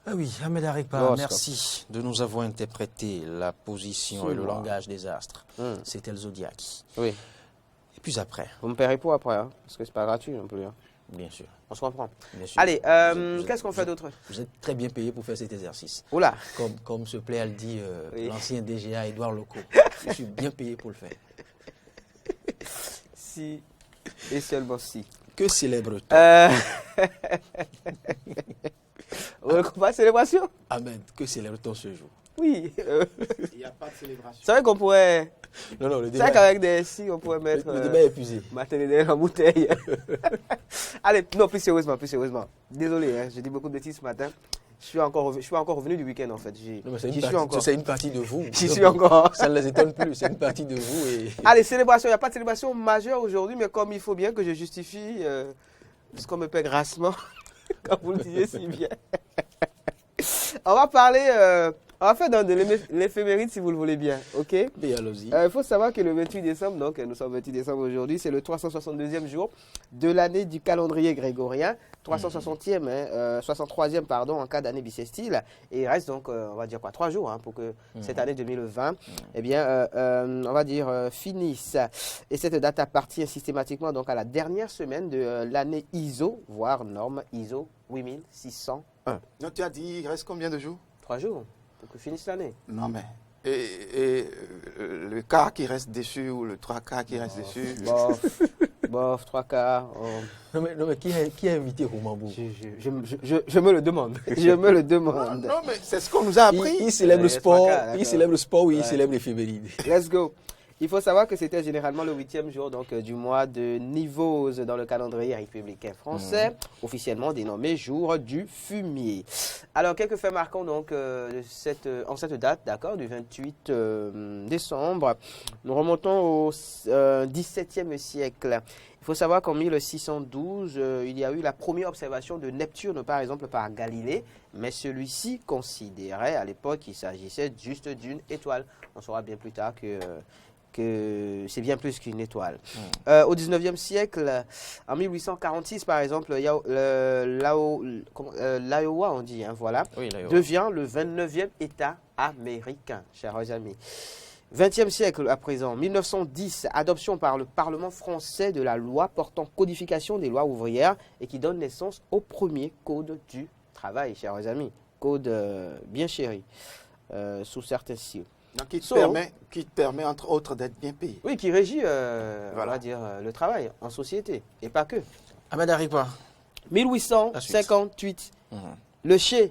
Ah oui, Ahmed Arikpa, merci de nous avoir interprété la position et le langage des astres. C'était le zodiaque. Oui. Et puis après. Vous me paierez pour après, hein, parce que c'est pas gratuit non plus. Hein. Bien sûr. On se comprend. Bien sûr. Allez, qu'est-ce qu'on fait d'autre? Vous êtes très bien payé pour faire cet exercice. Oula. Comme se plaît à le dire l'ancien DGA Édouard Loco. Je suis bien payé pour le faire. Si, et seulement si. Que célèbre-t-on On ne pas de célébration? Ahmed, que célèbre-t-on ce jour? Oui. Il n'y a pas de célébration. C'est vrai qu'on pourrait... Non, le c'est débat... vrai qu'avec des si, on pourrait mettre... Le débat est épuisé. Maternelle en bouteille. Allez, non, plus sérieusement. Désolé, hein, j'ai dit beaucoup de bêtises ce matin. Je suis encore revenu du week-end en fait. C'est une partie de vous. J'y suis encore. Ça ne les étonne plus, c'est une partie de vous. Et... Allez, célébration, il n'y a pas de célébration majeure aujourd'hui, mais comme il faut bien que je justifie ce qu'on me paie grassement, comme vous le disiez si bien. On va parler On va faire dans de l'éphéméride si vous le voulez bien, ok? Et allons-y. Il faut savoir que le 28 décembre, donc nous sommes 28 décembre aujourd'hui, c'est le 362e jour de l'année du calendrier grégorien, 360e, 63e pardon, en cas d'année bissextile. Et il reste donc, on va dire quoi, 3 jours pour que cette année 2020, eh bien, on va dire, finisse. Et cette date appartient systématiquement donc à la dernière semaine de l'année ISO, voire norme ISO 8601. Donc tu as dit, il reste combien de jours? 3 jours pour que finisse l'année. Non mais, et le quart qui reste dessus ou le 3 quarts qui reste dessus? Bof, 3 quarts. Non mais qui a invité Roumambou? Je me le demande. Je me le demande. Non mais c'est ce qu'on nous a appris. Il célèbre le sport, il célèbre le sport ou il Ouais. célèbre l'éphéméride? Let's go. Il faut savoir que c'était généralement le 8e jour donc, du mois de Nivose dans le calendrier républicain français, officiellement dénommé jour du fumier. Alors, quelques faits marquants donc, en cette date, d'accord, du 28 décembre. Nous remontons au XVIIe siècle. Il faut savoir qu'en 1612, il y a eu la première observation de Neptune, par exemple, par Galilée, mais celui-ci considérait à l'époque qu'il s'agissait juste d'une étoile. On saura bien plus tard que c'est bien plus qu'une étoile. Au 19e siècle, en 1846 par exemple, il y a l'Iowa, on dit, voilà, Oui, l'Iowa. devient le 29e État américain, chers amis. 20e siècle à présent, 1910, adoption par le Parlement français de la loi portant codification des lois ouvrières et qui donne naissance au premier code du travail, chers amis. Code bien chéri, sous certains signes. Donc qui te permet entre autres d'être bien payé. Oui, qui régit, on va dire, le travail en société, et pas que. Ahmed Harikwa. 1858, le Che,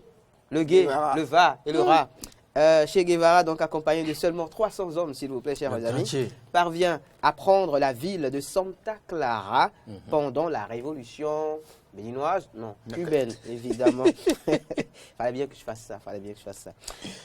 le Gué, Guevara. le Va et le Ra. Che Guevara, donc accompagné de seulement 300 hommes, s'il vous plaît, chers Le amis, Trinché. parvient à prendre la ville de Santa Clara pendant la révolution béninoise, non, cubaine, évidemment. Fallait bien que je fasse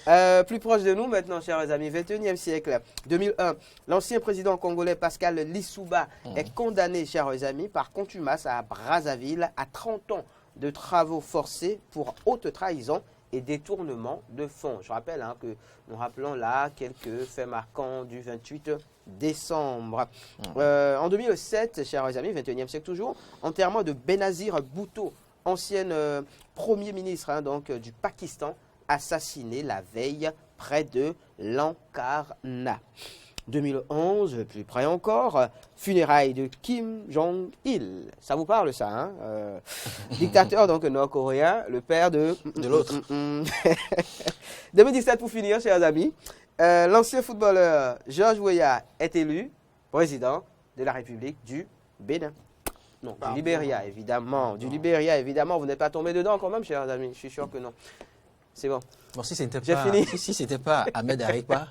ça, plus proche de nous maintenant, chers amis, 21e siècle, 2001, l'ancien président congolais Pascal Lissouba est condamné, chers amis, par contumace à Brazzaville à 30 ans de travaux forcés pour haute trahison et détournement de fonds. Je rappelle que nous rappelons là quelques faits marquants du 28 décembre. En 2007, chers amis, 21e siècle toujours, enterrement de Benazir Bhutto, ancien premier ministre donc, du Pakistan, assassiné la veille près de Lankarna. 2011, plus près encore, funérailles de Kim Jong-il. Ça vous parle ça, hein? Dictateur donc nord-coréen, le père de l'autre. 2017 pour finir, chers amis. L'ancien footballeur Georges Weah est élu président de la République du Bénin. Non, du Libéria, évidemment. Du Libéria, évidemment. Vous n'êtes pas tombé dedans quand même, chers amis. Je suis sûr que non. C'est bon. Bon, si c'était J'ai pas, fini. si c'était pas Ahmed Harikwa,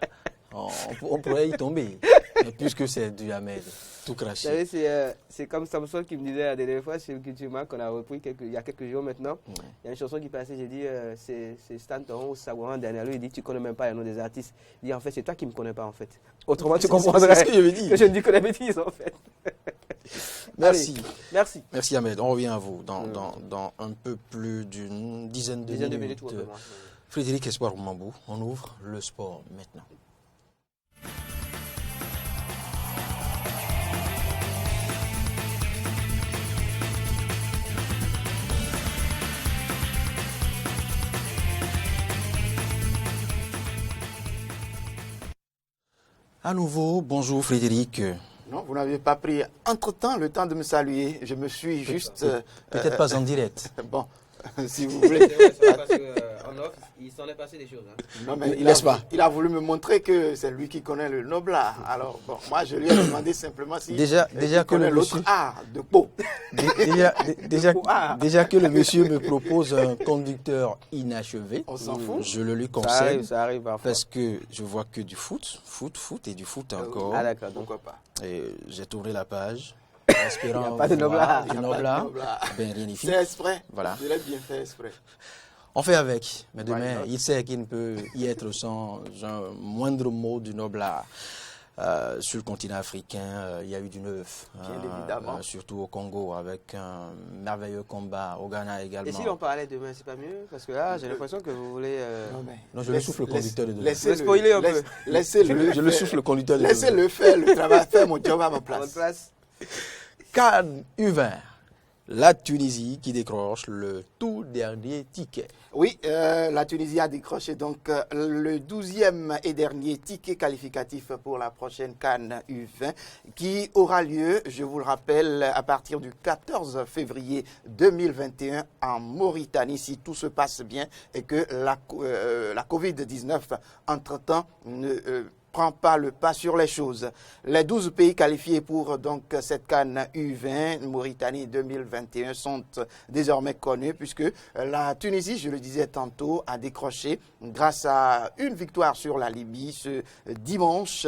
on pourrait y tomber. Mais puisque c'est du Ahmed, tout Vous craché. savez, c'est comme Samson qui me disait la dernière fois sur Culture Mac qu'on a repris il y a quelques jours maintenant. Il y a une chanson qui passait, j'ai dit, c'est Stanton ou Sawaran dernier. Il dit, tu connais même pas les noms des artistes. Il dit, en fait, c'est toi qui me connais pas, en fait. Autrement, tu C'est comprendrais ce que je veux dire. que je ne dis que des bêtises, en fait. Merci. Allez, merci. Merci Ahmed. On revient à vous dans un peu plus d'une dizaine de minutes. ouais, vraiment. Frédéric Espoir Roumambou, on ouvre le sport maintenant. À nouveau, bonjour Frédéric. Non, vous n'avez pas pris entre-temps le temps de me saluer. Je me suis juste... Peut-être pas en direct. Bon, si vous voulez. Parce qu'en off, il s'en est passé des choses. Non, mais N'est-ce pas? il a voulu me montrer que c'est lui qui connaît le noble art. Alors, bon, moi, je lui ai demandé simplement si Déjà il que connaît le l'autre monsieur- art de peau. Déjà que le monsieur me propose un conducteur inachevé, On s'en fout. je le lui Ça conseille arrive parfois. parce que je vois que du foot et du foot encore. Ah d'accord, donc Pourquoi pas? Et j'ai tourné la page, espérant Il y a pas de voir noble art. du Il y a pas noble de art. noble art. Ben rien n'y C'est fit. exprès. Voilà. Je l'ai bien fait exprès. On fait avec, mais demain, Why not? il sait qu'il ne peut y être sans un moindre mot du noble art. sur le continent africain, il y a eu du neuf. Bien évidemment. Surtout au Congo, avec un merveilleux combat. Au Ghana également. Et si l'on parlait demain, c'est pas mieux? Parce que là, j'ai l'impression que vous voulez... Non, je le souffle le conducteur de demain. Laissez-le spoiler un peu. Je le souffle le conducteur de demain. Laissez-le faire le travail, faire mon job à ma place. CAN U20. La Tunisie qui décroche le tout dernier ticket. Oui, la Tunisie a décroché donc le 12e et dernier ticket qualificatif pour la prochaine CAN U20 qui aura lieu, je vous le rappelle, à partir du 14 février 2021 en Mauritanie, si tout se passe bien et que la Covid-19, entre-temps, ne prend pas le pas sur les choses. Les 12 pays qualifiés pour donc cette CAN U20 Mauritanie 2021 sont désormais connus puisque la Tunisie, je le disais tantôt, a décroché grâce à une victoire sur la Libye ce dimanche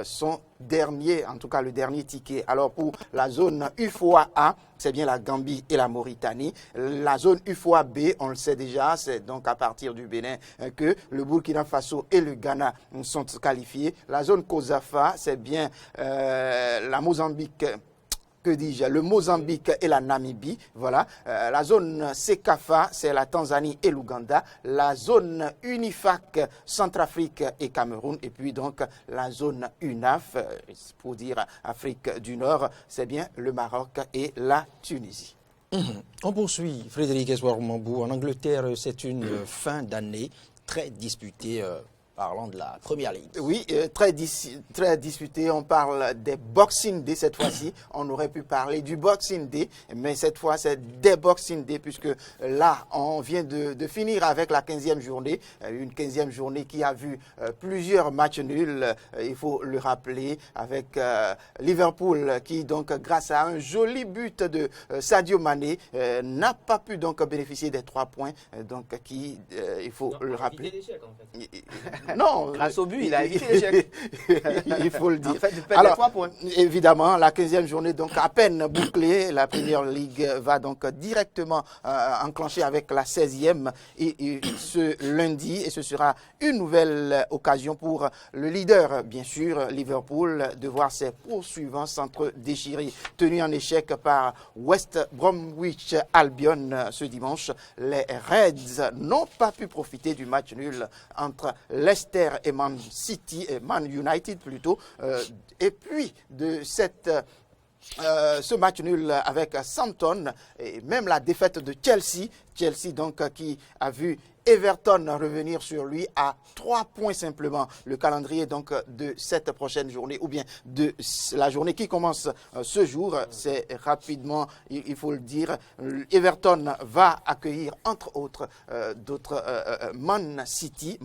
son dernier, en tout cas le dernier ticket. Alors pour la zone UFOA, c'est bien la Gambie et la Mauritanie. La zone UFOA B, on le sait déjà, c'est donc à partir du Bénin que le Burkina Faso et le Ghana sont qualifiés. La zone COSAFA, c'est bien la Mozambique. Que dis-je, le Mozambique et la Namibie, voilà. La zone CECAFA, c'est la Tanzanie et l'Ouganda. La zone UNIFAC, Centrafrique et Cameroun. Et puis donc la zone UNAF, pour dire Afrique du Nord, c'est bien le Maroc et la Tunisie. On poursuit, Frédéric Espoir-Mambou. En Angleterre, c'est une fin d'année très disputée. Parlant de la Première Ligue. Oui, très disputé. On parle des Boxing Day cette fois-ci. On aurait pu parler du Boxing Day, mais cette fois, c'est des Boxing Day, puisque là, on vient de finir avec la 15e journée. Une 15e journée qui a vu plusieurs matchs nuls, il faut le rappeler, avec Liverpool qui, donc, grâce à un joli but de Sadio Mané, n'a pas pu donc bénéficier des 3 points, donc qui, il faut le rappeler. Non, grâce au but, il a évité l'échec. Il faut le dire. En fait, il perd les 3 points. Évidemment, la 15e journée, donc à peine bouclée, la Première Ligue va donc directement enclencher avec la 16e et ce lundi. Et ce sera une nouvelle occasion pour le leader, bien sûr, Liverpool, de voir ses poursuivants s'entre-déchirer. Tenu en échec par West Bromwich Albion ce dimanche, les Reds n'ont pas pu profiter du match nul entre Leicester et Man City, et Man United plutôt, et puis de ce match nul avec Southampton et même la défaite de Chelsea donc qui a vu Everton revenir sur lui à 3 points simplement. Le calendrier donc de cette prochaine journée ou bien de la journée qui commence ce jour, c'est rapidement, il faut le dire, Everton va accueillir entre autres d'autres Man City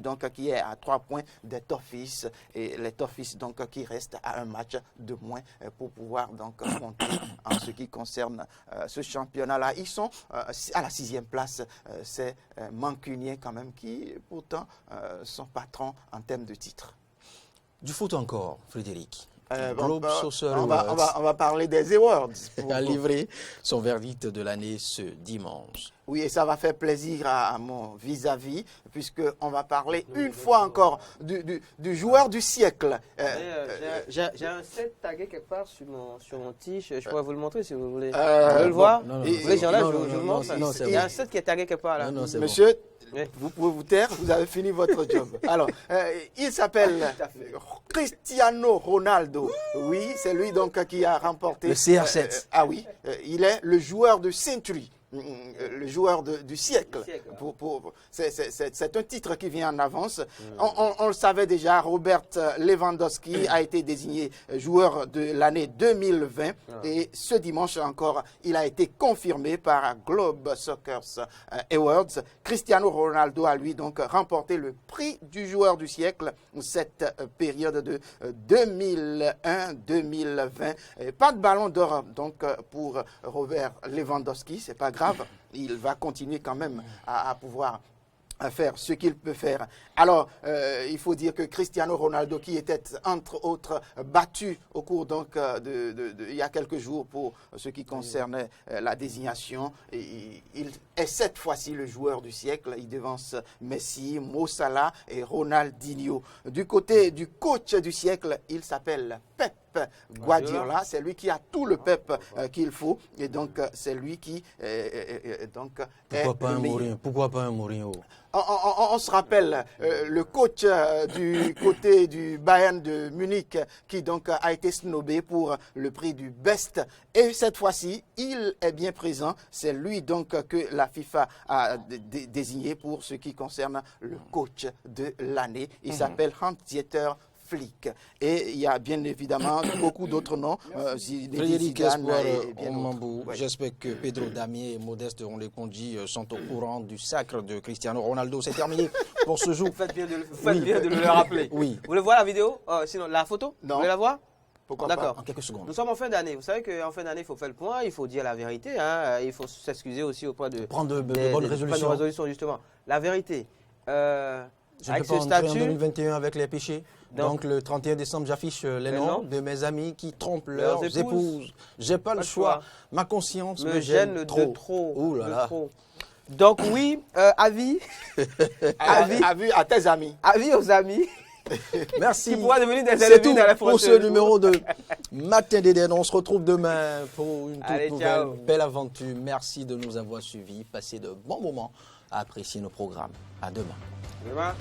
donc qui est à 3 points des Toffees et les Toffees donc qui restent à un match de moins pour pouvoir donc monter en ce qui concerne ce championnat-là. Ils sont à la 6e place, c'est Mancunien quand même, qui pourtant sont patrons en termes de titres. Du foot encore, Frédéric. On va parler des awards. A livré son verdict de l'année ce dimanche. Oui, et ça va faire plaisir à mon vis-à-vis, puisqu'on va parler une fois encore du joueur du siècle. J'ai un set tagué quelque part sur mon t-shirt. Je pourrais vous le montrer si vous voulez. Vous voulez le voir? Vous voulez, je vous le montre. Il y a un set qui est tagué quelque part là. Monsieur, vous pouvez vous taire, vous avez fini votre job. Alors, il s'appelle Cristiano Ronaldo. Oui, c'est lui donc qui a remporté le CR7. Ah oui, il est le joueur de Century. Le joueur du siècle. C'est un titre qui vient en avance. On le savait déjà, Robert Lewandowski a été désigné joueur de l'année 2020 et ce dimanche encore, il a été confirmé par Globe Soccer Awards. Cristiano Ronaldo a lui donc remporté le prix du joueur du siècle cette période de 2001-2020. Pas de ballon d'or donc pour Robert Lewandowski, c'est pas grave. Il va continuer quand même à pouvoir à faire ce qu'il peut faire. Alors, il faut dire que Cristiano Ronaldo, qui était entre autres battu au cours donc il y a quelques jours pour ce qui concerne la désignation, il est cette fois-ci le joueur du siècle. Il devance Messi, Mo Salah et Ronaldinho. Du côté du coach du siècle, il s'appelle Pep Guardiola. C'est lui qui a tout le Pep qu'il faut, et donc c'est lui qui Pourquoi pas un Mourinho? On se rappelle le coach du côté du Bayern de Munich qui donc a été snobé pour le prix du Best, et cette fois-ci il est bien présent. C'est lui donc que la FIFA a désigné pour ce qui concerne le coach de l'année. Il s'appelle Hans-Dieter Flick. Et il y a bien évidemment beaucoup d'autres noms. Frédéric Espoir Omambou. J'espère que Pedro Damier et Modeste Onlekonji sont au courant du sacre de Cristiano Ronaldo. C'est terminé pour ce jour. Faites bien de le rappeler. Oui. Vous voulez voir la vidéo? Sinon, la photo? Non. Vous voulez la voir? Pourquoi D'accord. En quelques secondes. Nous sommes en fin d'année. Vous savez qu'en fin d'année, il faut faire le point, il faut dire la vérité. Hein. Il faut s'excuser aussi auprès de... Prendre de bonnes résolutions. Bonnes résolutions, justement. La vérité. Je ne peux pas entrer en 2021 avec les péchés. Donc le 31 décembre, j'affiche les noms de mes amis qui trompent leurs épouses. J'ai pas le choix. Ma conscience me gêne trop. De trop. Ouh là là. Trop. Donc oui, avis. Avis à tes amis. Avis aux amis. Merci. Qui pourra devenir des C'est tout ennemis dans la pour ce numéro de Matin d'Éden. On se retrouve demain pour une toute nouvelle belle aventure. Merci de nous avoir suivis. Passez de bons moments à apprécier nos programmes. À demain. Demain.